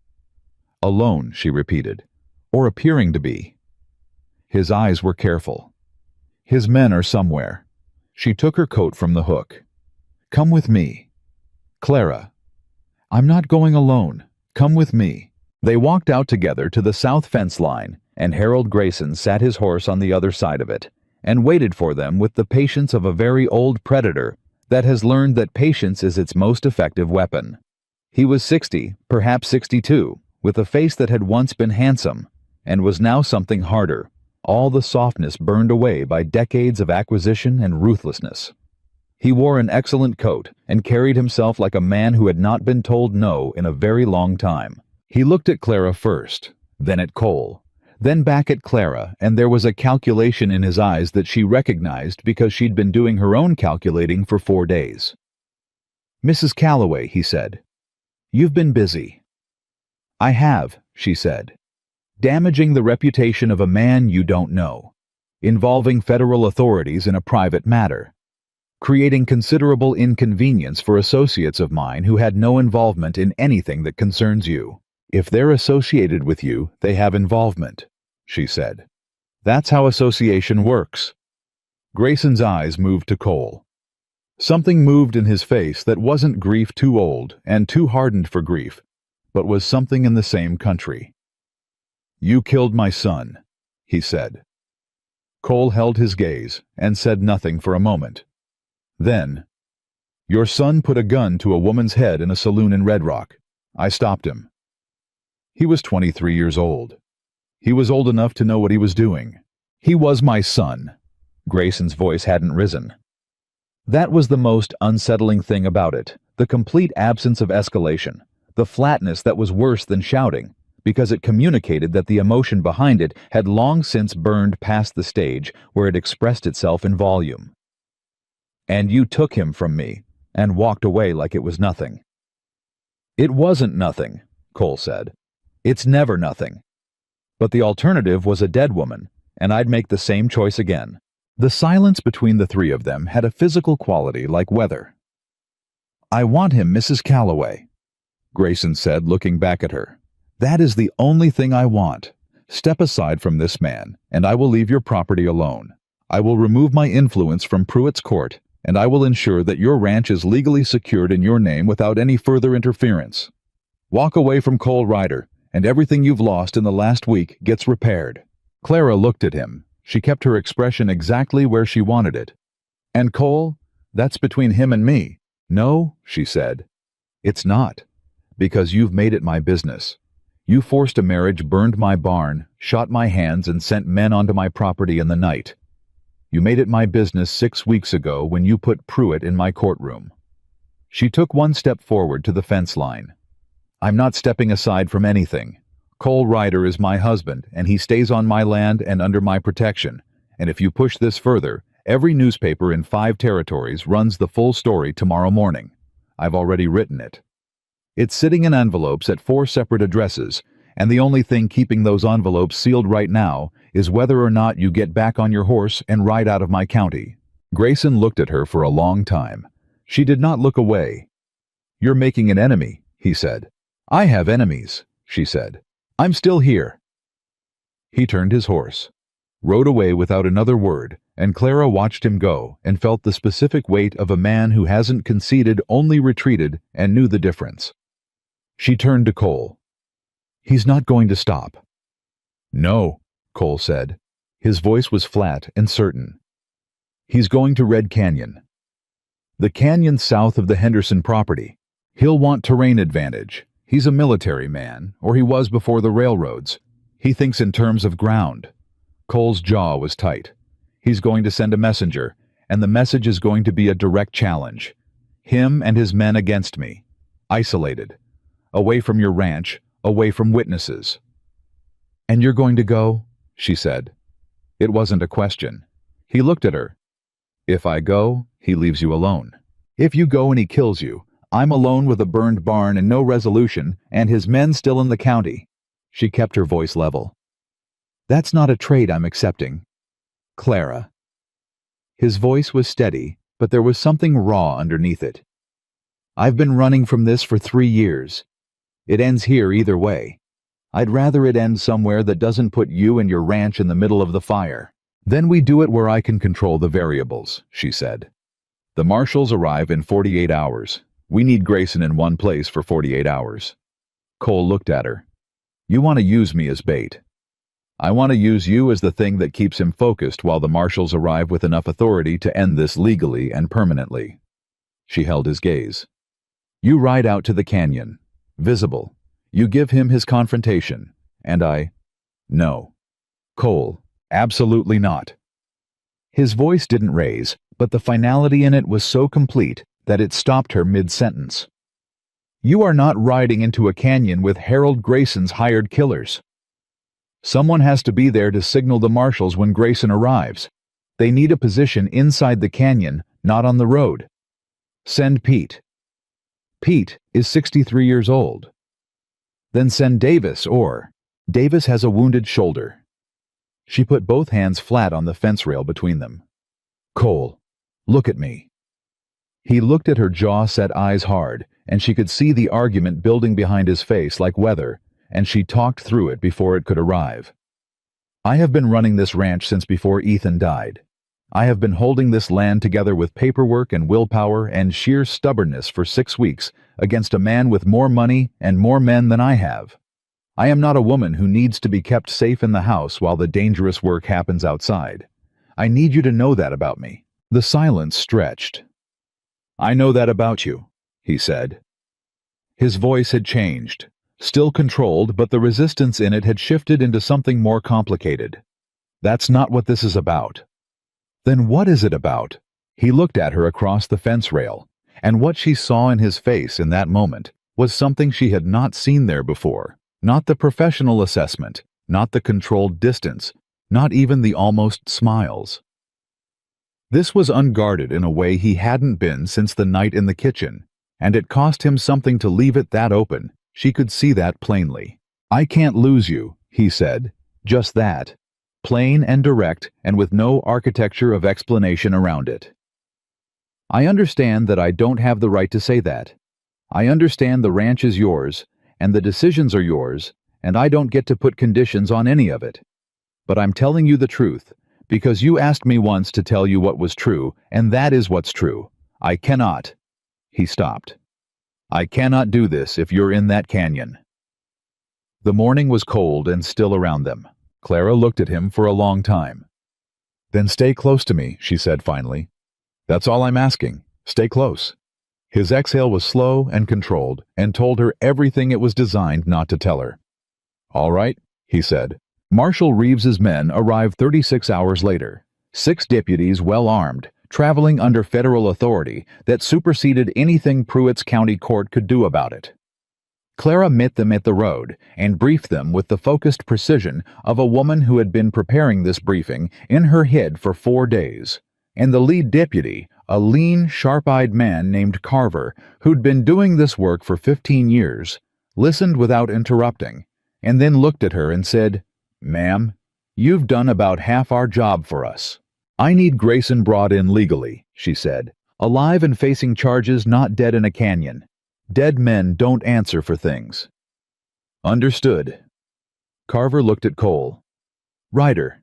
"Alone," she repeated. "Or appearing to be." His eyes were careful. "His men are somewhere." She took her coat from the hook. "Come with me." "Clara." "I'm not going alone. Come with me." They walked out together to the south fence line, and Harold Grayson sat his horse on the other side of it and waited for them with the patience of a very old predator that has learned that patience is its most effective weapon. He was 60, perhaps 62, with a face that had once been handsome and was now something harder, all the softness burned away by decades of acquisition and ruthlessness. He wore an excellent coat and carried himself like a man who had not been told no in a very long time. He looked at Clara first, then at Cole, then back at Clara, and there was a calculation in his eyes that she recognized because she'd been doing her own calculating for 4 days. "Mrs. Calloway," he said, "you've been busy." "I have," she said. "Damaging the reputation of a man you don't know. Involving federal authorities in a private matter. Creating considerable inconvenience for associates of mine who had no involvement in anything that concerns you. If they're associated with you, they have involvement," she said. "That's how association works." Grayson's eyes moved to Cole. Something moved in his face that wasn't grief too old and too hardened for grief, but was something in the same country. "You killed my son," he said. Cole held his gaze and said nothing for a moment. Then, "Your son put a gun to a woman's head in a saloon in Red Rock. I stopped him. He was 23 years old. He was old enough to know what he was doing. He was my son." Grayson's voice hadn't risen. That was the most unsettling thing about it, the complete absence of escalation, the flatness that was worse than shouting, because it communicated that the emotion behind it had long since burned past the stage where it expressed itself in volume. "And you took him from me and walked away like it was nothing." "It wasn't nothing," Cole said. "It's never nothing. But the alternative was a dead woman, and I'd make the same choice again." The silence between the three of them had a physical quality like weather. "I want him, Mrs. Calloway," Grayson said, looking back at her. "That is the only thing I want. Step aside from this man, and I will leave your property alone. I will remove my influence from Pruitt's court, and I will ensure that your ranch is legally secured in your name without any further interference. Walk away from Cole Ryder, and everything you've lost in the last week gets repaired." Clara looked at him. She kept her expression exactly where she wanted it. "And Cole, that's between him and me." "No," she said. "It's not. Because you've made it my business. You forced a marriage, burned my barn, shot my hands, and sent men onto my property in the night. You made it my business 6 weeks ago when you put Pruitt in my courtroom." She took one step forward to the fence line. "I'm not stepping aside from anything. Cole Ryder is my husband, and he stays on my land and under my protection, and if you push this further, every newspaper in 5 territories runs the full story tomorrow morning. I've already written it. It's sitting in envelopes at 4 separate addresses, and the only thing keeping those envelopes sealed right now is whether or not you get back on your horse and ride out of my county." Grayson looked at her for a long time. She did not look away. "You're making an enemy," he said. "I have enemies," she said. "I'm still here." He turned his horse, rode away without another word, and Clara watched him go and felt the specific weight of a man who hasn't conceded, only retreated, and knew the difference. She turned to Cole. "He's not going to stop." "No," Cole said. His voice was flat and certain. "He's going to Red Canyon. The canyon south of the Henderson property. He'll want terrain advantage. He's a military man, or he was before the railroads. He thinks in terms of ground." Cole's jaw was tight. "He's going to send a messenger, and the message is going to be a direct challenge. Him and his men against me. Isolated. Away from your ranch, away from witnesses." "And you're going to go?" she said. It wasn't a question. He looked at her. "If I go, he leaves you alone. If you go and he kills you, I'm alone with a burned barn and no resolution, and his men still in the county." She kept her voice level. "That's not a trade I'm accepting. Clara." His voice was steady, but there was something raw underneath it. "I've been running from this for 3 years. It ends here either way. I'd rather it end somewhere that doesn't put you and your ranch in the middle of the fire. Then we do it where I can control the variables," she said. "The marshals arrive in 48 hours. We need Grayson in one place for 48 hours. Cole looked at her. "You want to use me as bait. I want to use you as the thing that keeps him focused while the marshals arrive with enough authority to end this legally and permanently." She held his gaze. "You ride out to the canyon. Visible. You give him his confrontation. And I... No. Cole, absolutely not." His voice didn't raise, but the finality in it was so complete that it stopped her mid-sentence. You are not riding into a canyon with Harold Grayson's hired killers. Someone has to be there to signal the marshals when Grayson arrives. They need a position inside the canyon, not on the road. Send Pete. Pete is 63 years old. Then send Davis, or Davis has a wounded shoulder. She put both hands flat on the fence rail between them. Cole, look at me. He looked at her jaw-set eyes hard, and she could see the argument building behind his face like weather, and she talked through it before it could arrive. I have been running this ranch since before Ethan died. I have been holding this land together with paperwork and willpower and sheer stubbornness for 6 weeks against a man with more money and more men than I have. I am not a woman who needs to be kept safe in the house while the dangerous work happens outside. I need you to know that about me. The silence stretched. I know that about you, he said. His voice had changed. Still controlled, but the resistance in it had shifted into something more complicated. That's not what this is about. Then what is it about? He looked at her across the fence rail, and what she saw in his face in that moment was something she had not seen there before. Not the professional assessment, not the controlled distance, not even the almost smiles. This was unguarded in a way he hadn't been since the night in the kitchen, and it cost him something to leave it that open. She could see that plainly. I can't lose you, he said. Just that. Plain and direct, and with no architecture of explanation around it. I understand that I don't have the right to say that. I understand the ranch is yours, and the decisions are yours, and I don't get to put conditions on any of it. But I'm telling you the truth, because you asked me once to tell you what was true, and that is what's true. I cannot. He stopped. I cannot do this if you're in that canyon. The morning was cold and still around them. Clara looked at him for a long time. Then stay close to me, she said finally. That's all I'm asking. Stay close. His exhale was slow and controlled, and told her everything it was designed not to tell her. All right, he said. Marshal Reeves's men arrived 36 hours later. 6 deputies well armed, traveling under federal authority that superseded anything Pruitt's County Court could do about it. Clara met them at the road and briefed them with the focused precision of a woman who had been preparing this briefing in her head for 4 days. And the lead deputy, a lean, sharp-eyed man named Carver, who'd been doing this work for 15 years, listened without interrupting, and then looked at her and said, Ma'am, you've done about half our job for us. I need Grayson brought in legally, she said, alive and facing charges, not dead in a canyon. Dead men don't answer for things. Understood. Carver looked at Cole. Ryder,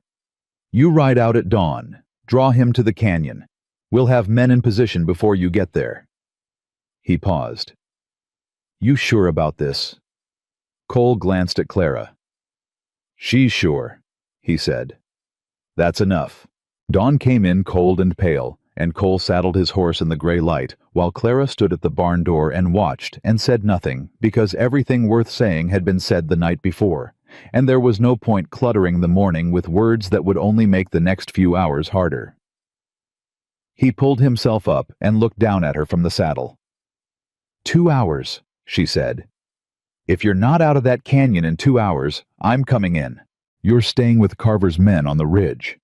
you ride out at dawn. Draw him to the canyon. We'll have men in position before you get there. He paused. You sure about this? Cole glanced at Clara. She's sure, he said. That's enough. Dawn came in cold and pale, and Cole saddled his horse in the gray light, while Clara stood at the barn door and watched and said nothing, because everything worth saying had been said the night before, and there was no point cluttering the morning with words that would only make the next few hours harder. He pulled himself up and looked down at her from the saddle. 2 hours, she said. If you're not out of that canyon in 2 hours, I'm coming in. You're staying with Carver's men on the ridge.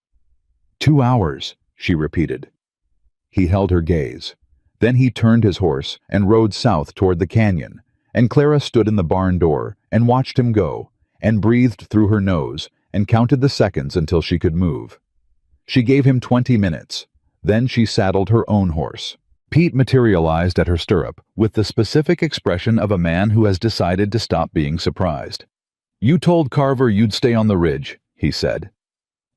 2 hours, she repeated. He held her gaze. Then he turned his horse and rode south toward the canyon, and Clara stood in the barn door and watched him go, and breathed through her nose and counted the seconds until she could move. She gave him 20 minutes. Then she saddled her own horse. Pete materialized at her stirrup with the specific expression of a man who has decided to stop being surprised. You told Carver you'd stay on the ridge, he said.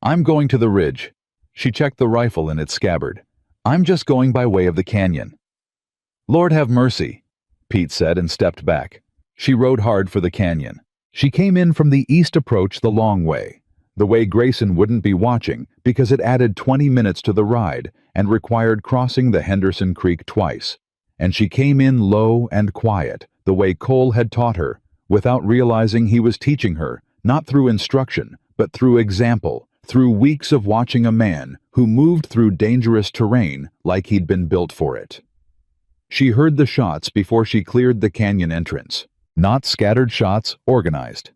I'm going to the ridge. She checked the rifle in its scabbard. I'm just going by way of the canyon. Lord have mercy, Pete said and stepped back. She rode hard for the canyon. She came in from the east approach the long way, the way Grayson wouldn't be watching because it added 20 minutes to the ride and required crossing the Henderson Creek twice. And she came in low and quiet, the way Cole had taught her, without realizing he was teaching her, not through instruction, but through example, through weeks of watching a man who moved through dangerous terrain like he'd been built for it. She heard the shots before she cleared the canyon entrance. Not scattered shots, organized.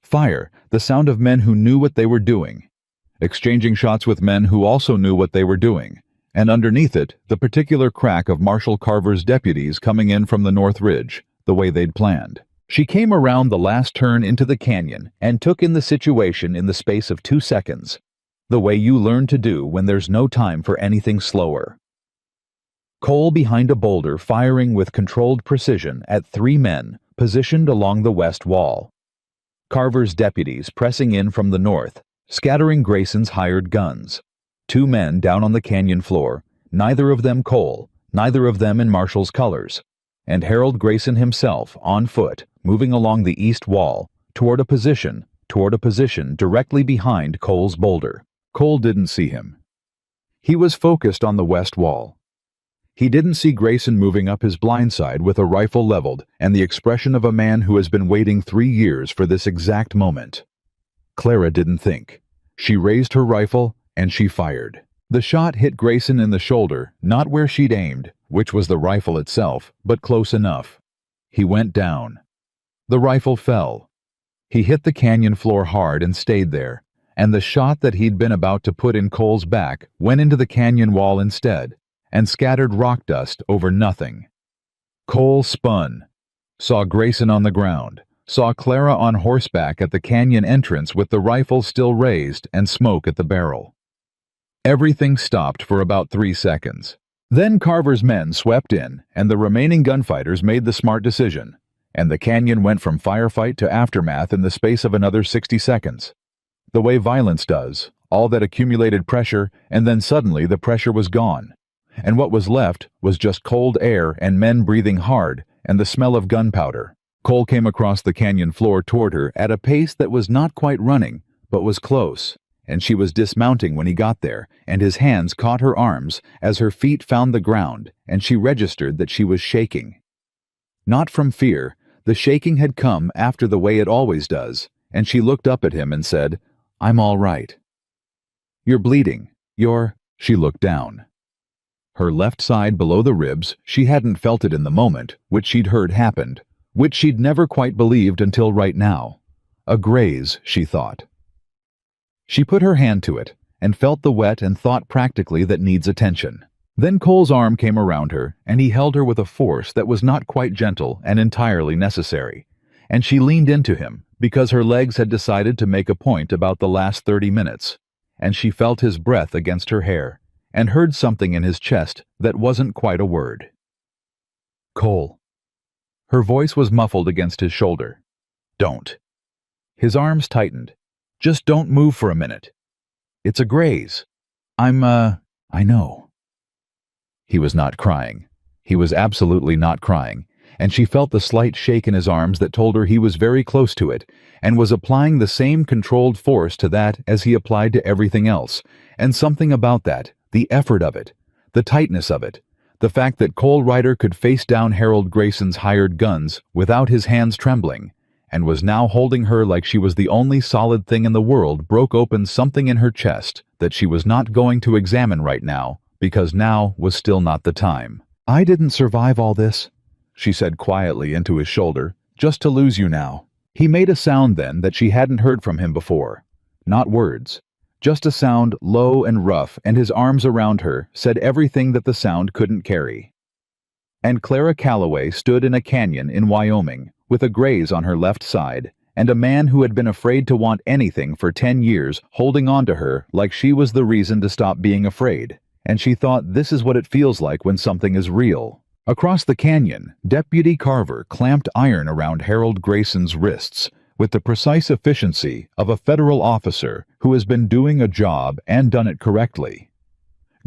Fire, the sound of men who knew what they were doing. Exchanging shots with men who also knew what they were doing. And underneath it, the particular crack of Marshal Carver's deputies coming in from the North Ridge, the way they'd planned. She came around the last turn into the canyon and took in the situation in the space of 2 seconds, the way you learn to do when there's no time for anything slower. Cole behind a boulder firing with controlled precision at 3 men positioned along the west wall. Carver's deputies pressing in from the north, scattering Grayson's hired guns. 2 men down on the canyon floor, neither of them Cole, neither of them in Marshall's colors, and Harold Grayson himself on foot, moving along the east wall, toward a position directly behind Cole's boulder. Cole didn't see him. He was focused on the west wall. He didn't see Grayson moving up his blind side with a rifle leveled and the expression of a man who has been waiting 3 years for this exact moment. Clara didn't think. She raised her rifle and she fired. The shot hit Grayson in the shoulder, not where she'd aimed, which was the rifle itself, but close enough. He went down. The rifle fell. He hit the canyon floor hard and stayed there, and the shot that he'd been about to put in Cole's back went into the canyon wall instead, and scattered rock dust over nothing. Cole spun, saw Grayson on the ground, saw Clara on horseback at the canyon entrance with the rifle still raised and smoke at the barrel. Everything stopped for about 3 seconds. Then Carver's men swept in, and the remaining gunfighters made the smart decision, and the canyon went from firefight to aftermath in the space of another 60 seconds. The way violence does, all that accumulated pressure, and then suddenly the pressure was gone. And what was left was just cold air and men breathing hard and the smell of gunpowder. Cole came across the canyon floor toward her at a pace that was not quite running, but was close, and she was dismounting when he got there, and his hands caught her arms as her feet found the ground, and she registered that she was shaking. Not from fear, the shaking had come after the way it always does, and she looked up at him and said, "I'm all right." "You're bleeding. She looked down. Her left side below the ribs, she hadn't felt it in the moment, which she'd heard happened, which she'd never quite believed until right now. A graze, she thought. She put her hand to it, and felt the wet and thought practically that needs attention. Then Cole's arm came around her, and he held her with a force that was not quite gentle and entirely necessary, and she leaned into him, because her legs had decided to make a point about the last 30 minutes, and she felt his breath against her hair, and heard something in his chest that wasn't quite a word. "Cole." Her voice was muffled against his shoulder. "Don't." His arms tightened. "Just don't move for a minute. It's a graze. I know." He was not crying. He was absolutely not crying, and she felt the slight shake in his arms that told her he was very close to it, and was applying the same controlled force to that as he applied to everything else, and something about that, the effort of it, the tightness of it, the fact that Cole Ryder could face down Harold Grayson's hired guns without his hands trembling, and was now holding her like she was the only solid thing in the world, broke open something in her chest that she was not going to examine right now, because now was still not the time. "I didn't survive all this," she said quietly into his shoulder, "just to lose you now." He made a sound then that she hadn't heard from him before. Not words. Just a sound low and rough, and his arms around her said everything that the sound couldn't carry. And Clara Calloway stood in a canyon in Wyoming, with a graze on her left side, and a man who had been afraid to want anything for 10 years holding on to her like she was the reason to stop being afraid. And she thought, this is what it feels like when something is real. Across the canyon, Deputy Carver clamped iron around Harold Grayson's wrists, with the precise efficiency of a federal officer who has been doing a job and done it correctly.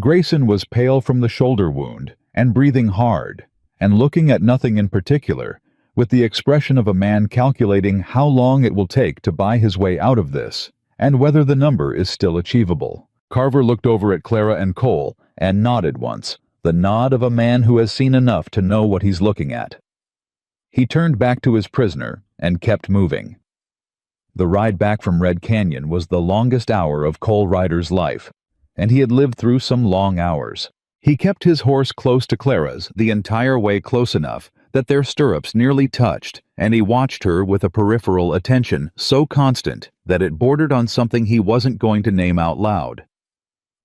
Grayson was pale from the shoulder wound and breathing hard, and looking at nothing in particular, with the expression of a man calculating how long it will take to buy his way out of this, and whether the number is still achievable. Carver looked over at Clara and Cole and nodded once, the nod of a man who has seen enough to know what he's looking at. He turned back to his prisoner and kept moving. The ride back from Red Canyon was the longest hour of Cole Ryder's life. and he had lived through some long hours. He kept his horse close to Clara's the entire way, close enough that their stirrups nearly touched, and he watched her with a peripheral attention so constant that it bordered on something he wasn't going to name out loud.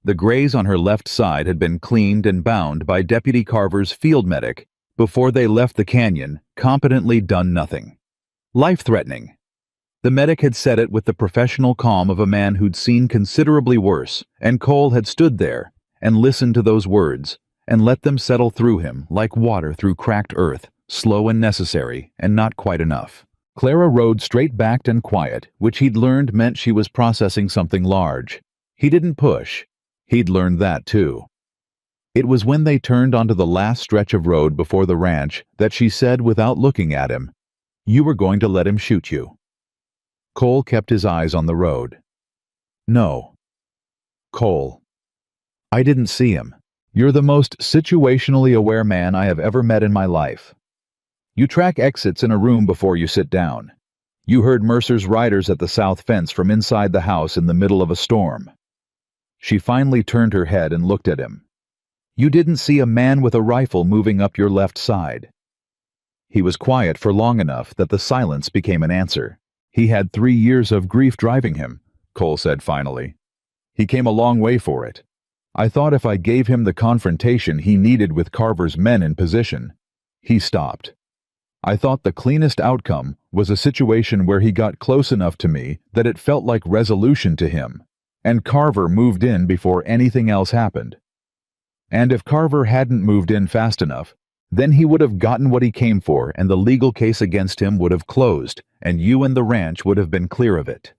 The grays on her left side had been cleaned and bound by Deputy Carver's field medic before they left the canyon, competently done nothing. Life-threatening. The medic had said it with the professional calm of a man who'd seen considerably worse, and Cole had stood there and listened to those words and let them settle through him like water through cracked earth, slow and necessary, and not quite enough. Clara rode straight-backed and quiet, which he'd learned meant she was processing something large. He didn't push. He'd learned that too. It was when they turned onto the last stretch of road before the ranch that she said without looking at him, "You were going to let him shoot you." Cole kept his eyes on the road. "No. Cole. I didn't see him. You're the most situationally aware man I have ever met in my life. You track exits in a room before you sit down. You heard Mercer's riders at the south fence from inside the house in the middle of a storm." She finally turned her head and looked at him. "You didn't see a man with a rifle moving up your left side." He was quiet for long enough that the silence became an answer. "He had 3 years of grief driving him," Cole said finally. "He came a long way for it. I thought if I gave him the confrontation he needed with Carver's men in position." He stopped. "I thought the cleanest outcome was a situation where he got close enough to me that it felt like resolution to him, and Carver moved in before anything else happened. And if Carver hadn't moved in fast enough, then he would have gotten what he came for and the legal case against him would have closed, and you and the ranch would have been clear of it."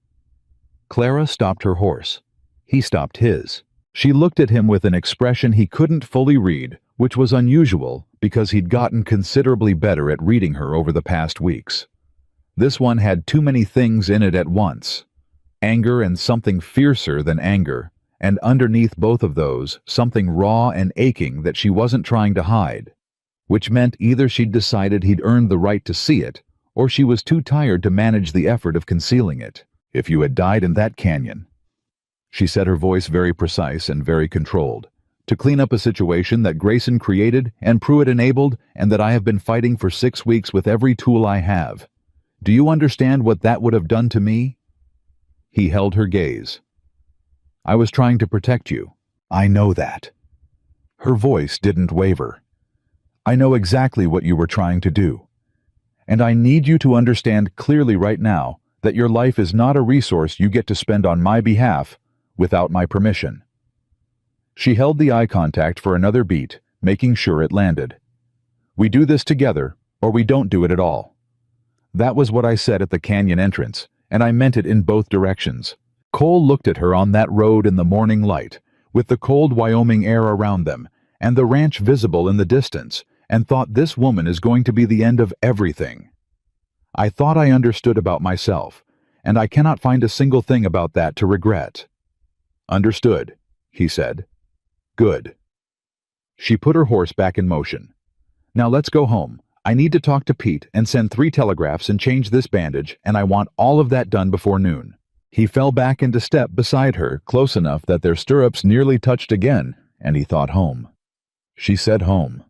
Clara stopped her horse. He stopped his. She looked at him with an expression he couldn't fully read, which was unusual because he'd gotten considerably better at reading her over the past weeks. This one had too many things in it at once. Anger and something fiercer than anger, and underneath both of those, something raw and aching that she wasn't trying to hide, which meant either she'd decided he'd earned the right to see it, or she was too tired to manage the effort of concealing it. "If you had died in that canyon," she said, her voice very precise and very controlled, "to clean up a situation that Grayson created and Pruitt enabled and that I have been fighting for 6 weeks with every tool I have. Do you understand what that would have done to me?" He held her gaze. "I was trying to protect you. I know that." Her voice didn't waver. "I know exactly what you were trying to do. And I need you to understand clearly right now that your life is not a resource you get to spend on my behalf without my permission." She held the eye contact for another beat, making sure it landed. "We do this together, or we don't do it at all." That was what I said at the canyon entrance, and I meant it in both directions. Cole looked at her on that road in the morning light, with the cold Wyoming air around them, and the ranch visible in the distance, and thought, this woman is going to be the end of everything. I thought I understood about myself, and I cannot find a single thing about that to regret. "Understood," he said. "Good." She put her horse back in motion. "Now let's go home. I need to talk to Pete and send 3 telegraphs and change this bandage, and I want all of that done before noon." He fell back into step beside her, close enough that their stirrups nearly touched again, and he thought home. She said home.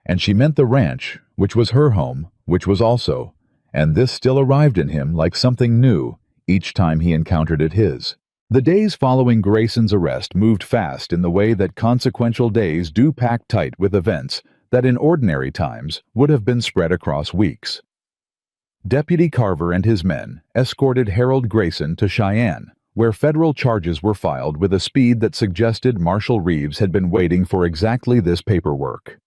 And she meant the ranch, which was her home, which was also, and this still arrived in him like something new each time he encountered it his. The days following Grayson's arrest moved fast in the way that consequential days do, packed tight with events that in ordinary times would have been spread across weeks. Deputy Carver and his men escorted Harold Grayson to Cheyenne, where federal charges were filed with a speed that suggested Marshal Reeves had been waiting for exactly this paperwork.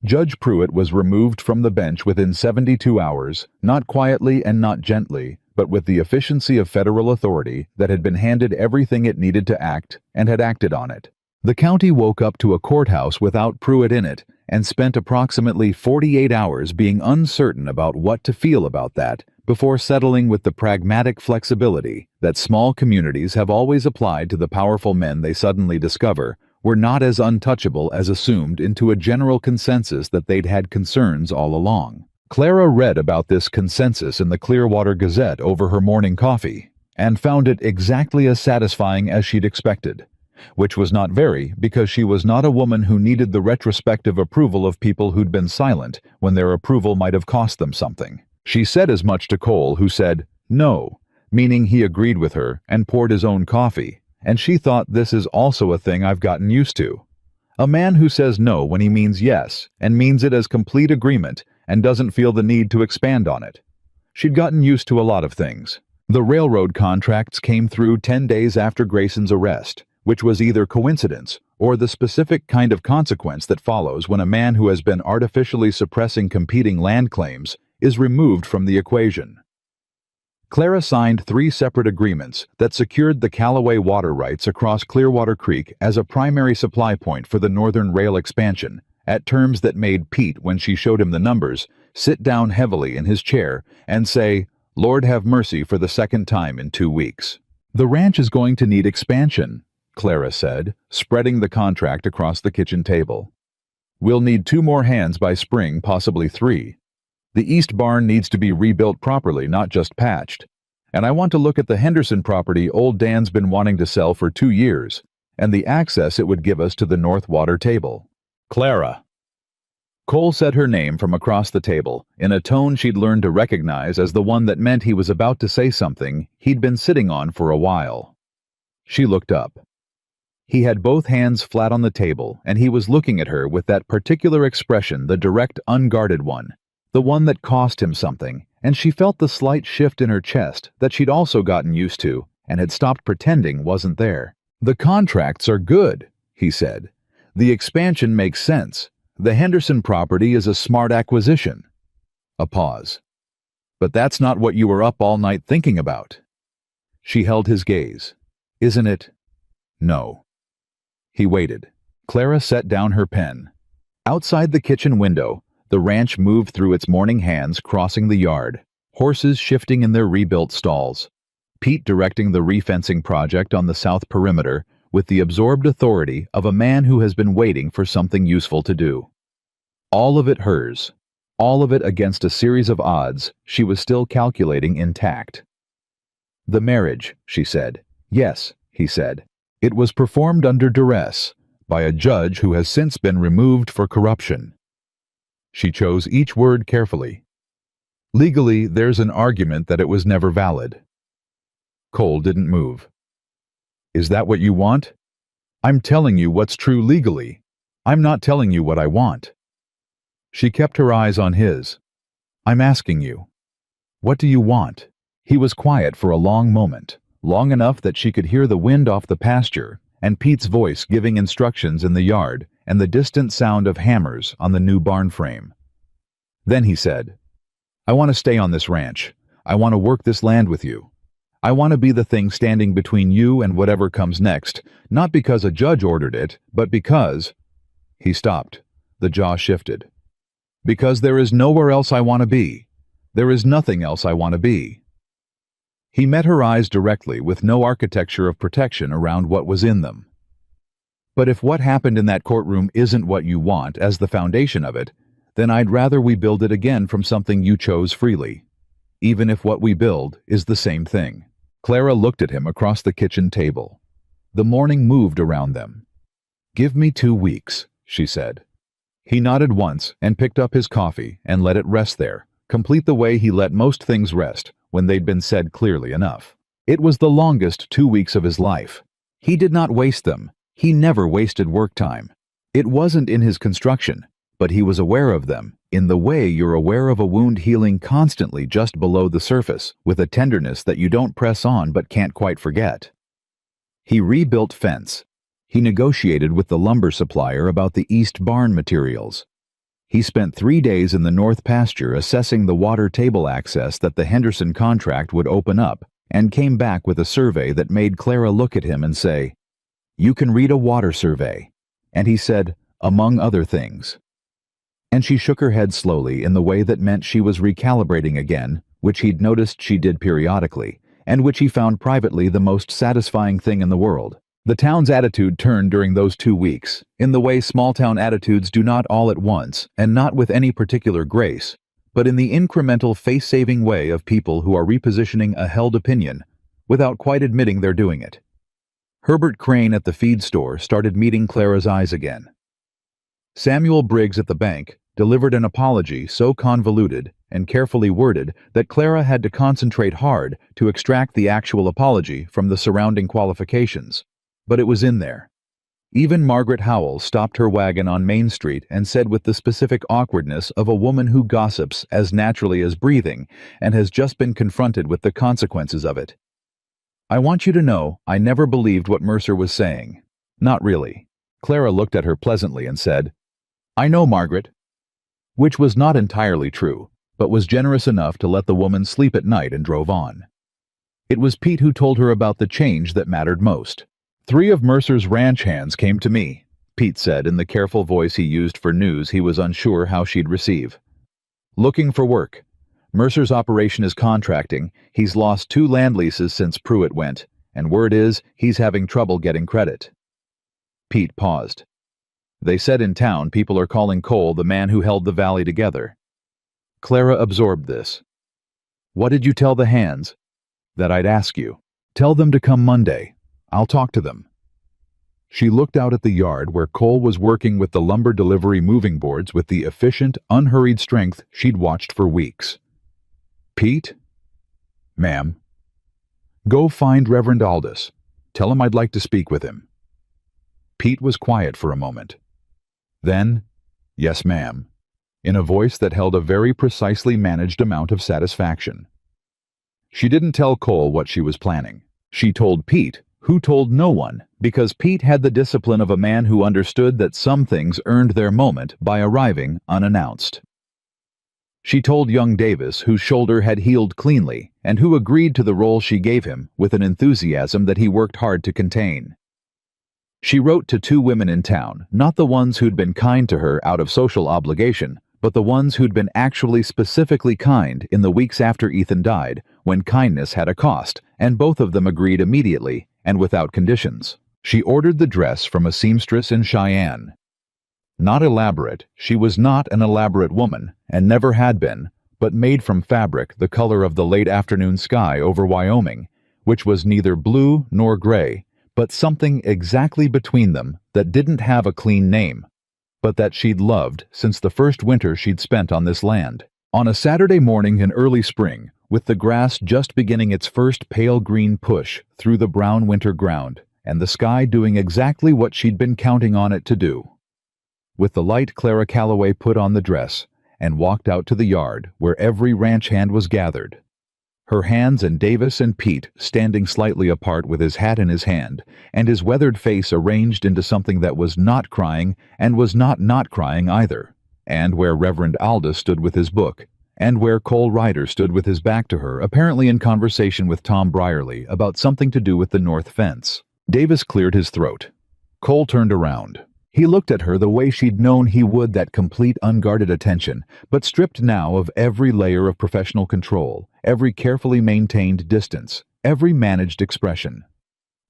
Judge Pruitt was removed from the bench within 72 hours, not quietly and not gently, but with the efficiency of federal authority that had been handed everything it needed to act and had acted on it. The county woke up to a courthouse without Pruitt in it and spent approximately 48 hours being uncertain about what to feel about that before settling with the pragmatic flexibility that small communities have always applied to the powerful men they suddenly discover were not as untouchable as assumed, into a general consensus that they'd had concerns all along. Clara read about this consensus in the Clearwater Gazette over her morning coffee and found it exactly as satisfying as she'd expected. which was not very, because she was not a woman who needed the retrospective approval of people who'd been silent when their approval might have cost them something. She said as much to Cole, who said, "No," meaning he agreed with her and poured his own coffee, and she thought, "This is also a thing I've gotten used to. A man who says no when he means yes, and means it as complete agreement, and doesn't feel the need to expand on it." She'd gotten used to a lot of things. The railroad contracts came through 10 days after Grayson's arrest, which was either coincidence or the specific kind of consequence that follows when a man who has been artificially suppressing competing land claims is removed from the equation. Clara signed 3 separate agreements that secured the Callaway water rights across Clearwater Creek as a primary supply point for the Northern Rail expansion, at terms that made Pete, when she showed him the numbers, sit down heavily in his chair and say, "Lord have mercy," for the second time in 2 weeks. "The ranch is going to need expansion," Clara said, spreading the contract across the kitchen table. "We'll need 2 more hands by spring, possibly 3. The east barn needs to be rebuilt properly, not just patched. And I want to look at the Henderson property old Dan's been wanting to sell for 2 years, and the access it would give us to the North Water table." "Clara." Cole said her name from across the table, in a tone she'd learned to recognize as the one that meant he was about to say something he'd been sitting on for a while. She looked up. He had both hands flat on the table, and he was looking at her with that particular expression, the direct, unguarded one, the one that cost him something, and she felt the slight shift in her chest that she'd also gotten used to and had stopped pretending wasn't there. "The contracts are good," he said. "The expansion makes sense. The Henderson property is a smart acquisition." A pause. "But that's not what you were up all night thinking about." She held his gaze. "Isn't it?" "No." He waited. Clara set down her pen. Outside the kitchen window, the ranch moved through its morning hands crossing the yard, horses shifting in their rebuilt stalls, Pete directing the refencing project on the south perimeter with the absorbed authority of a man who has been waiting for something useful to do. All of it hers, all of it against a series of odds she was still calculating intact. "The marriage," she said. "Yes," he said. "It was performed under duress by a judge who has since been removed for corruption." She chose each word carefully. "Legally, there's an argument that it was never valid." Cole didn't move. "Is that what you want?" "I'm telling you what's true legally. I'm not telling you what I want." She kept her eyes on his. "I'm asking you, what do you want?" He was quiet for a long moment, long enough that she could hear the wind off the pasture and Pete's voice giving instructions in the yard and the distant sound of hammers on the new barn frame. Then he said, "I want to stay on this ranch. I want to work this land with you. I want to be the thing standing between you and whatever comes next, not because a judge ordered it, but because—" He stopped. The jaw shifted. "Because there is nowhere else I want to be. There is nothing else I want to be." He met her eyes directly with no architecture of protection around what was in them. "But if what happened in that courtroom isn't what you want as the foundation of it, then I'd rather we build it again from something you chose freely, even if what we build is the same thing." Clara looked at him across the kitchen table. The morning moved around them. "Give me 2 weeks," she said. He nodded once and picked up his coffee and let it rest there, complete the way he let most things rest when they'd been said clearly enough. It was the longest 2 weeks of his life. He did not waste them. He never wasted work time. It wasn't in his construction, but he was aware of them, in the way you're aware of a wound healing constantly just below the surface, with a tenderness that you don't press on but can't quite forget. He rebuilt fence. He negotiated with the lumber supplier about the east barn materials. He spent 3 days in the north pasture assessing the water table access that the Henderson contract would open up, and came back with a survey that made Clara look at him and say, "You can read a water survey." And he said, "Among other things." And she shook her head slowly in the way that meant she was recalibrating again, which he'd noticed she did periodically, and which he found privately the most satisfying thing in the world. The town's attitude turned during those 2 weeks, in the way small-town attitudes do, not all at once, and not with any particular grace, but in the incremental face-saving way of people who are repositioning a held opinion without quite admitting they're doing it. Herbert Crane at the feed store started meeting Clara's eyes again. Samuel Briggs at the bank delivered an apology so convoluted and carefully worded that Clara had to concentrate hard to extract the actual apology from the surrounding qualifications. But it was in there. Even Margaret Howell stopped her wagon on Main Street and said with the specific awkwardness of a woman who gossips as naturally as breathing and has just been confronted with the consequences of it. "I want you to know I never believed what Mercer was saying. Not really." Clara looked at her pleasantly and said, "I know, Margaret." Which was not entirely true, but was generous enough to let the woman sleep at night and drove on. It was Pete who told her about the change that mattered most. "3 of Mercer's ranch hands came to me," Pete said in the careful voice he used for news he was unsure how she'd receive. "Looking for work. Mercer's operation is contracting. He's lost 2 land leases since Pruitt went, and word is he's having trouble getting credit." Pete paused. "They said in town people are calling Cole the man who held the valley together." Clara absorbed this. "What did you tell the hands?" "That I'd ask you. Tell them to come Monday. I'll talk to them." She looked out at the yard where Cole was working with the lumber delivery moving boards with the efficient, unhurried strength she'd watched for weeks. "Pete?" "Ma'am." "Go find Reverend Aldous. Tell him I'd like to speak with him." Pete was quiet for a moment. Then, "Yes, ma'am," in a voice that held a very precisely managed amount of satisfaction. She didn't tell Cole what she was planning. She told Pete, who told no one, because Pete had the discipline of a man who understood that some things earned their moment by arriving unannounced. She told young Davis, whose shoulder had healed cleanly, and who agreed to the role she gave him with an enthusiasm that he worked hard to contain. She wrote to 2 women in town, not the ones who'd been kind to her out of social obligation, but the ones who'd been actually specifically kind in the weeks after Ethan died, when kindness had a cost, and both of them agreed immediately and without conditions. She ordered the dress from a seamstress in Cheyenne. Not elaborate, she was not an elaborate woman, and never had been, but made from fabric the color of the late afternoon sky over Wyoming, which was neither blue nor gray, but something exactly between them that didn't have a clean name, but that she'd loved since the first winter she'd spent on this land. On a Saturday morning in early spring, with the grass just beginning its first pale green push through the brown winter ground, and the sky doing exactly what she'd been counting on it to do. With the light, Clara Calloway put on the dress and walked out to the yard where every ranch hand was gathered. Her hands and Davis and Pete standing slightly apart with his hat in his hand, and his weathered face arranged into something that was not crying and was not crying either, and where Reverend Aldous stood with his book, and where Cole Ryder stood with his back to her, apparently in conversation with Tom Brierly about something to do with the north fence. Davis cleared his throat. Cole turned around. He looked at her the way she'd known he would, that complete unguarded attention, but stripped now of every layer of professional control, every carefully maintained distance, every managed expression.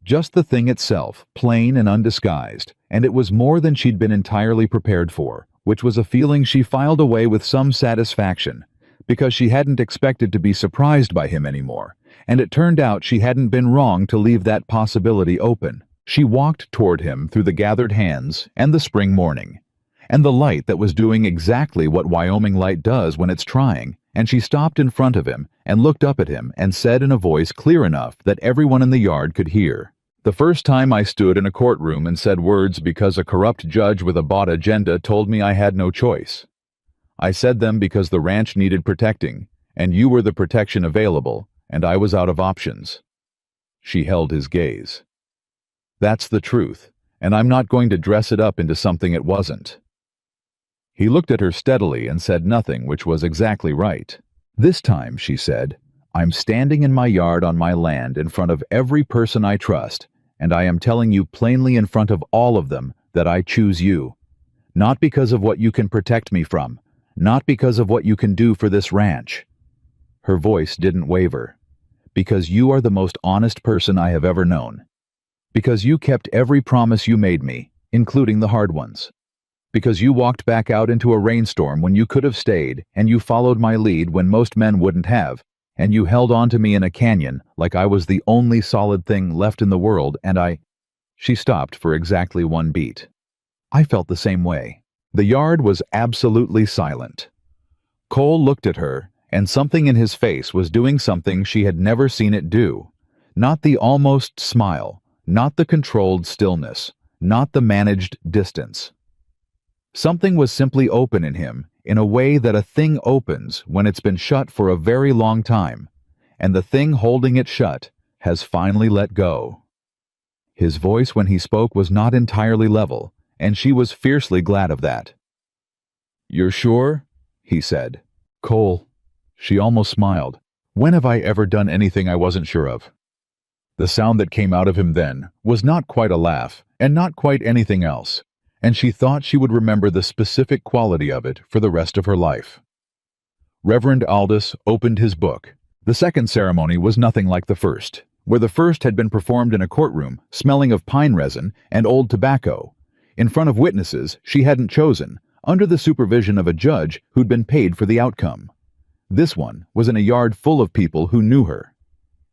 Just the thing itself, plain and undisguised, and it was more than she'd been entirely prepared for, which was a feeling she filed away with some satisfaction, because she hadn't expected to be surprised by him anymore, and it turned out she hadn't been wrong to leave that possibility open. She walked toward him through the gathered hands and the spring morning, and the light that was doing exactly what Wyoming light does when it's trying, and she stopped in front of him and looked up at him and said in a voice clear enough that everyone in the yard could hear, "The first time I stood in a courtroom and said words because a corrupt judge with a bought agenda told me I had no choice. I said them because the ranch needed protecting, and you were the protection available, and I was out of options." She held his gaze. "That's the truth, and I'm not going to dress it up into something it wasn't." He looked at her steadily and said nothing, which was exactly right. "This time," she said, "I'm standing in my yard on my land in front of every person I trust, and I am telling you plainly in front of all of them that I choose you. Not because of what you can protect me from, not because of what you can do for this ranch." Her voice didn't waver. "Because you are the most honest person I have ever known. Because you kept every promise you made me, including the hard ones. Because you walked back out into a rainstorm when you could have stayed, and you followed my lead when most men wouldn't have, and you held on to me in a canyon like I was the only solid thing left in the world, and I..." She stopped for exactly one beat. I felt the same way. The yard was absolutely silent. Cole looked at her, and something in his face was doing something she had never seen it do. Not the almost smile, not the controlled stillness, not the managed distance. Something was simply open in him, in a way that a thing opens when it's been shut for a very long time, and the thing holding it shut has finally let go. His voice when he spoke was not entirely level, and she was fiercely glad of that. "You're sure?" he said. "Cole." She almost smiled. "When have I ever done anything I wasn't sure of?" The sound that came out of him then was not quite a laugh, and not quite anything else, and she thought she would remember the specific quality of it for the rest of her life. Reverend Aldous opened his book. The second ceremony was nothing like the first, where the first had been performed in a courtroom, smelling of pine resin and old tobacco, in front of witnesses she hadn't chosen, under the supervision of a judge who'd been paid for the outcome. This one was in a yard full of people who knew her,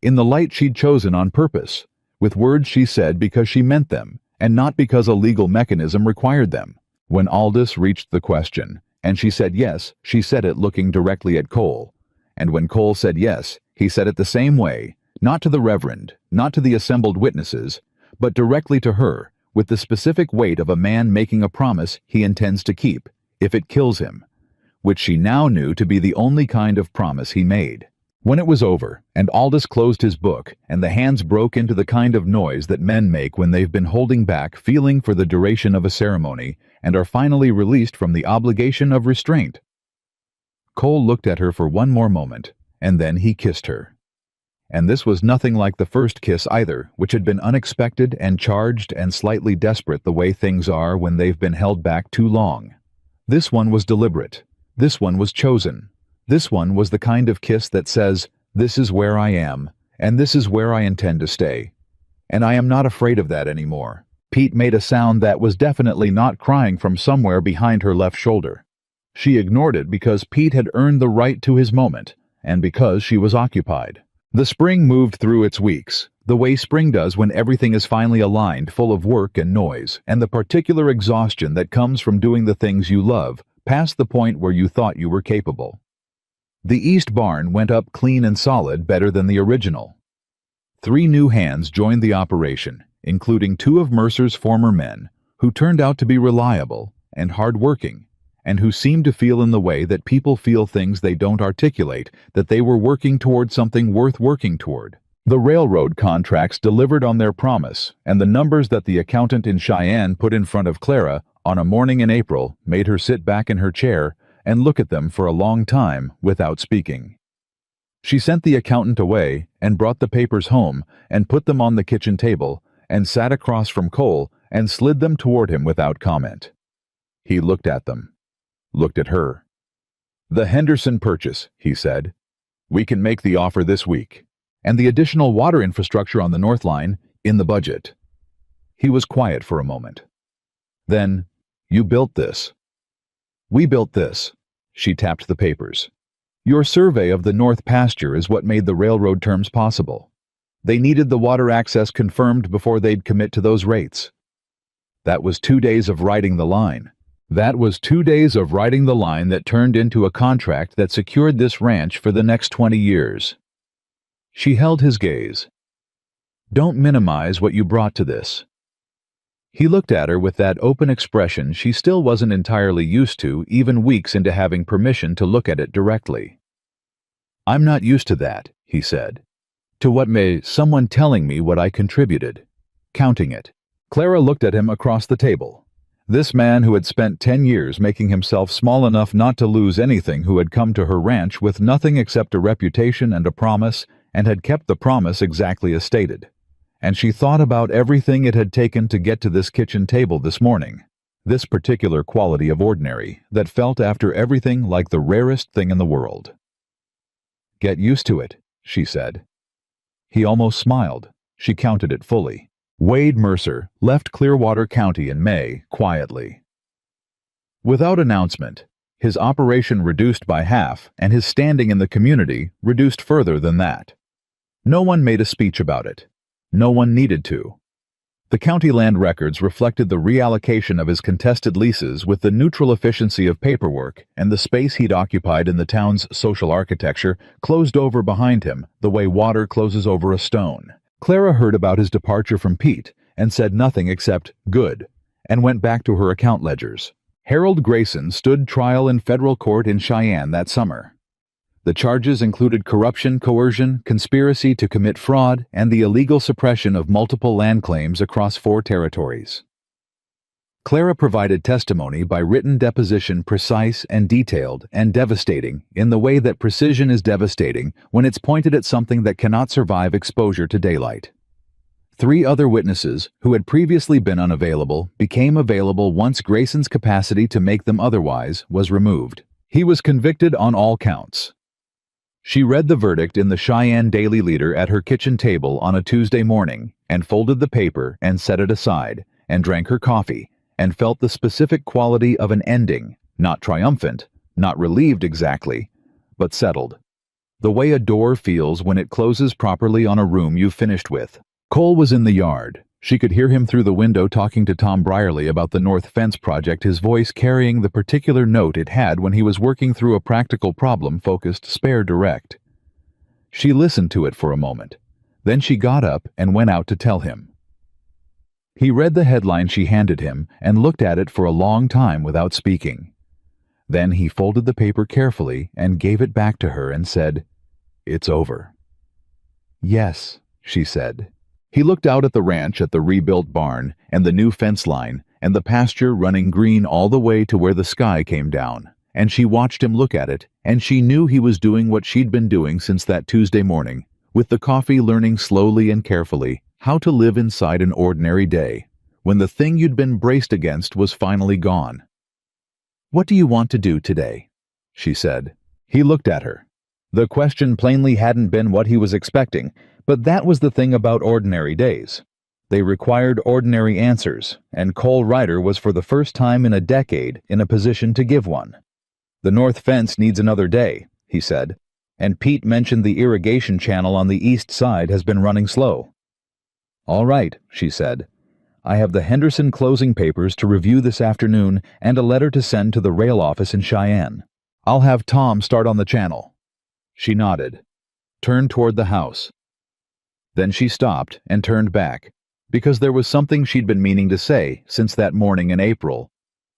in the light she'd chosen on purpose, with words she said because she meant them, and not because a legal mechanism required them. When Aldous reached the question, and she said yes, she said it looking directly at Cole. And when Cole said yes, he said it the same way, not to the Reverend, not to the assembled witnesses, but directly to her, with the specific weight of a man making a promise he intends to keep, if it kills him, which she now knew to be the only kind of promise he made. When it was over, and Aldous closed his book, and the hands broke into the kind of noise that men make when they've been holding back feeling for the duration of a ceremony, and are finally released from the obligation of restraint, Cole looked at her for one more moment, and then he kissed her. And this was nothing like the first kiss either, which had been unexpected and charged and slightly desperate the way things are when they've been held back too long. This one was deliberate. This one was chosen. This one was the kind of kiss that says, "This is where I am, and this is where I intend to stay. And I am not afraid of that anymore." Pete made a sound that was definitely not crying from somewhere behind her left shoulder. She ignored it because Pete had earned the right to his moment, and because she was occupied. The spring moved through its weeks, the way spring does when everything is finally aligned, full of work and noise, and the particular exhaustion that comes from doing the things you love, past the point where you thought you were capable. The east barn went up clean and solid, better than the original. 3 new hands joined the operation, including 2 of Mercer's former men, who turned out to be reliable and hard-working, and who seemed to feel in the way that people feel things they don't articulate, that they were working toward something worth working toward. The railroad contracts delivered on their promise, and the numbers that the accountant in Cheyenne put in front of Clara on a morning in April made her sit back in her chair and look at them for a long time without speaking. She sent the accountant away and brought the papers home and put them on the kitchen table and sat across from Cole and slid them toward him without comment. He looked at them. Looked at her. "The Henderson purchase," he said. "We can make the offer this week. And the additional water infrastructure on the North Line, in the budget." He was quiet for a moment. Then, "You built this." "We built this." She tapped the papers. "Your survey of the North Pasture is what made the railroad terms possible. They needed the water access confirmed before they'd commit to those rates. That was 2 days of riding the line. That was 2 days of riding the line that turned into a contract that secured this ranch for the next 20 years. She held his gaze. "Don't minimize what you brought to this." He looked at her with that open expression she still wasn't entirely used to, even weeks into having permission to look at it directly. "I'm not used to that," he said. "To what may someone telling me what I contributed, counting it." Clara looked at him across the table. This man who had spent 10 years making himself small enough not to lose anything, who had come to her ranch with nothing except a reputation and a promise, and had kept the promise exactly as stated. And she thought about everything it had taken to get to this kitchen table this morning, this particular quality of ordinary that felt after everything like the rarest thing in the world. "Get used to it," she said. He almost smiled. She counted it fully. Wade Mercer left Clearwater County in May, quietly. Without announcement, his operation reduced by half, and his standing in the community reduced further than that. No one made a speech about it. No one needed to. The county land records reflected the reallocation of his contested leases with the neutral efficiency of paperwork, and the space he'd occupied in the town's social architecture closed over behind him the way water closes over a stone. Clara heard about his departure from Pete and said nothing except "good," and went back to her account ledgers. Harold Grayson stood trial in federal court in Cheyenne that summer. The charges included corruption, coercion, conspiracy to commit fraud, and the illegal suppression of multiple land claims across 4 territories. Clara provided testimony by written deposition, precise and detailed and devastating in the way that precision is devastating when it's pointed at something that cannot survive exposure to daylight. 3 other witnesses, who had previously been unavailable, became available once Grayson's capacity to make them otherwise was removed. He was convicted on all counts. She read the verdict in the Cheyenne Daily Leader at her kitchen table on a Tuesday morning, and folded the paper and set it aside, and drank her coffee, and felt the specific quality of an ending, not triumphant, not relieved exactly, but settled. The way a door feels when it closes properly on a room you've finished with. Cole was in the yard. She could hear him through the window talking to Tom Brierly about the North Fence project, his voice carrying the particular note it had when he was working through a practical problem-focused spare direct. She listened to it for a moment. Then she got up and went out to tell him. He read the headline she handed him and looked at it for a long time without speaking. Then he folded the paper carefully and gave it back to her and said, "It's over." "Yes," she said. He looked out at the ranch, at the rebuilt barn, and the new fence line, and the pasture running green all the way to where the sky came down. And she watched him look at it, and she knew he was doing what she'd been doing since that Tuesday morning, with the coffee, learning slowly and carefully how to live inside an ordinary day, when the thing you'd been braced against was finally gone. "What do you want to do today?" she said. He looked at her. The question plainly hadn't been what he was expecting, but that was the thing about ordinary days. They required ordinary answers, and Cole Ryder was for the first time in a decade in a position to give one. "The North Fence needs another day," he said, "and Pete mentioned the irrigation channel on the east side has been running slow." "All right," she said. "I have the Henderson closing papers to review this afternoon and a letter to send to the rail office in Cheyenne. I'll have Tom start on the channel." She nodded, turned toward the house. Then she stopped and turned back, because there was something she'd been meaning to say since that morning in April,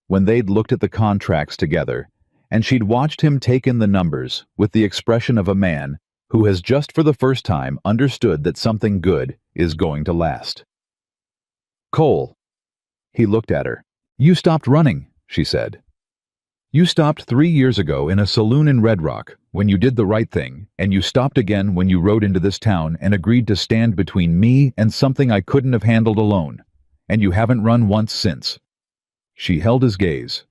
when they'd looked at the contracts together, and she'd watched him take in the numbers with the expression of a man who has just for the first time understood that something good is going to last. "Cole." He looked at her. "You stopped running," she said. "You stopped 3 years ago in a saloon in Red Rock when you did the right thing, and you stopped again when you rode into this town and agreed to stand between me and something I couldn't have handled alone, and you haven't run once since." She held his gaze.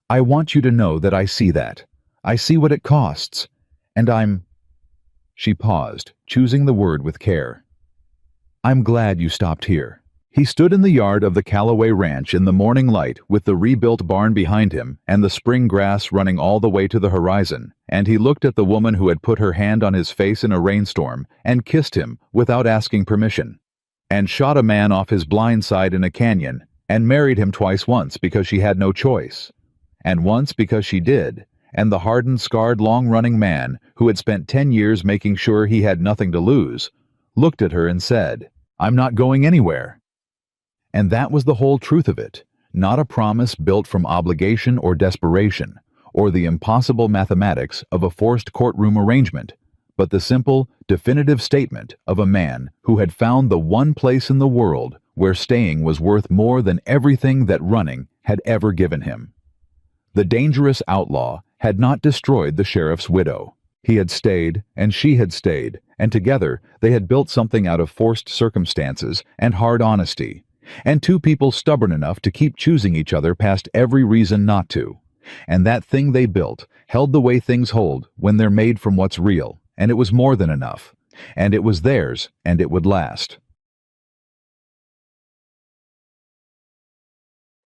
"I want you to know that I see that. I see what it costs, and I'm—" She paused, choosing the word with care. "I'm glad you stopped here." He stood in the yard of the Callaway Ranch in the morning light with the rebuilt barn behind him and the spring grass running all the way to the horizon, and he looked at the woman who had put her hand on his face in a rainstorm and kissed him without asking permission, and shot a man off his blind side in a canyon, and married him twice, once because she had no choice, and once because she did, and the hardened, scarred, long-running man who had spent 10 years making sure he had nothing to lose, looked at her and said, "I'm not going anywhere." And that was the whole truth of it, not a promise built from obligation or desperation, or the impossible mathematics of a forced courtroom arrangement, but the simple, definitive statement of a man who had found the one place in the world where staying was worth more than everything that running had ever given him. The dangerous outlaw had not destroyed the sheriff's widow. He had stayed, and she had stayed, and together they had built something out of forced circumstances and hard honesty, and 2 people stubborn enough to keep choosing each other past every reason not to. And that thing they built held the way things hold when they're made from what's real, and it was more than enough. And it was theirs, and it would last.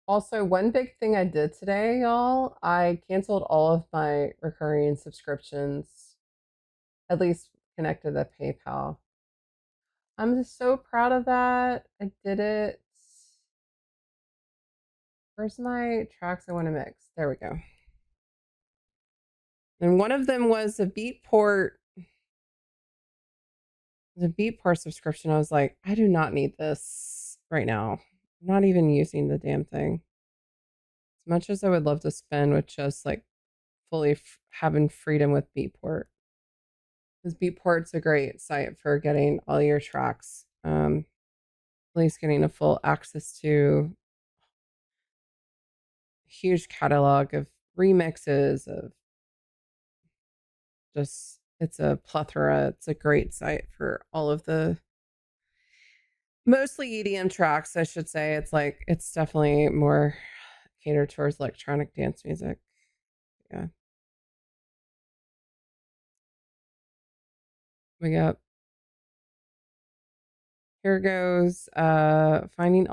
Also, one big thing I did today, y'all, I canceled all of my recurring subscriptions, at least connected to PayPal. I'm just so proud of that. I did it. Where's my tracks I want to mix? There we go. And one of them was a Beatport. The Beatport subscription. I was like, I do not need this right now. I'm not even using the damn thing. As much as I would love to spend with just like fully having freedom with Beatport. Because Beatport's a great site for getting all your tracks. At least getting a full access to a huge catalog of remixes of just it's a plethora. It's a great site for all of the mostly EDM tracks, I should say. It's like it's definitely more catered towards electronic dance music. Yeah. We got here goes finding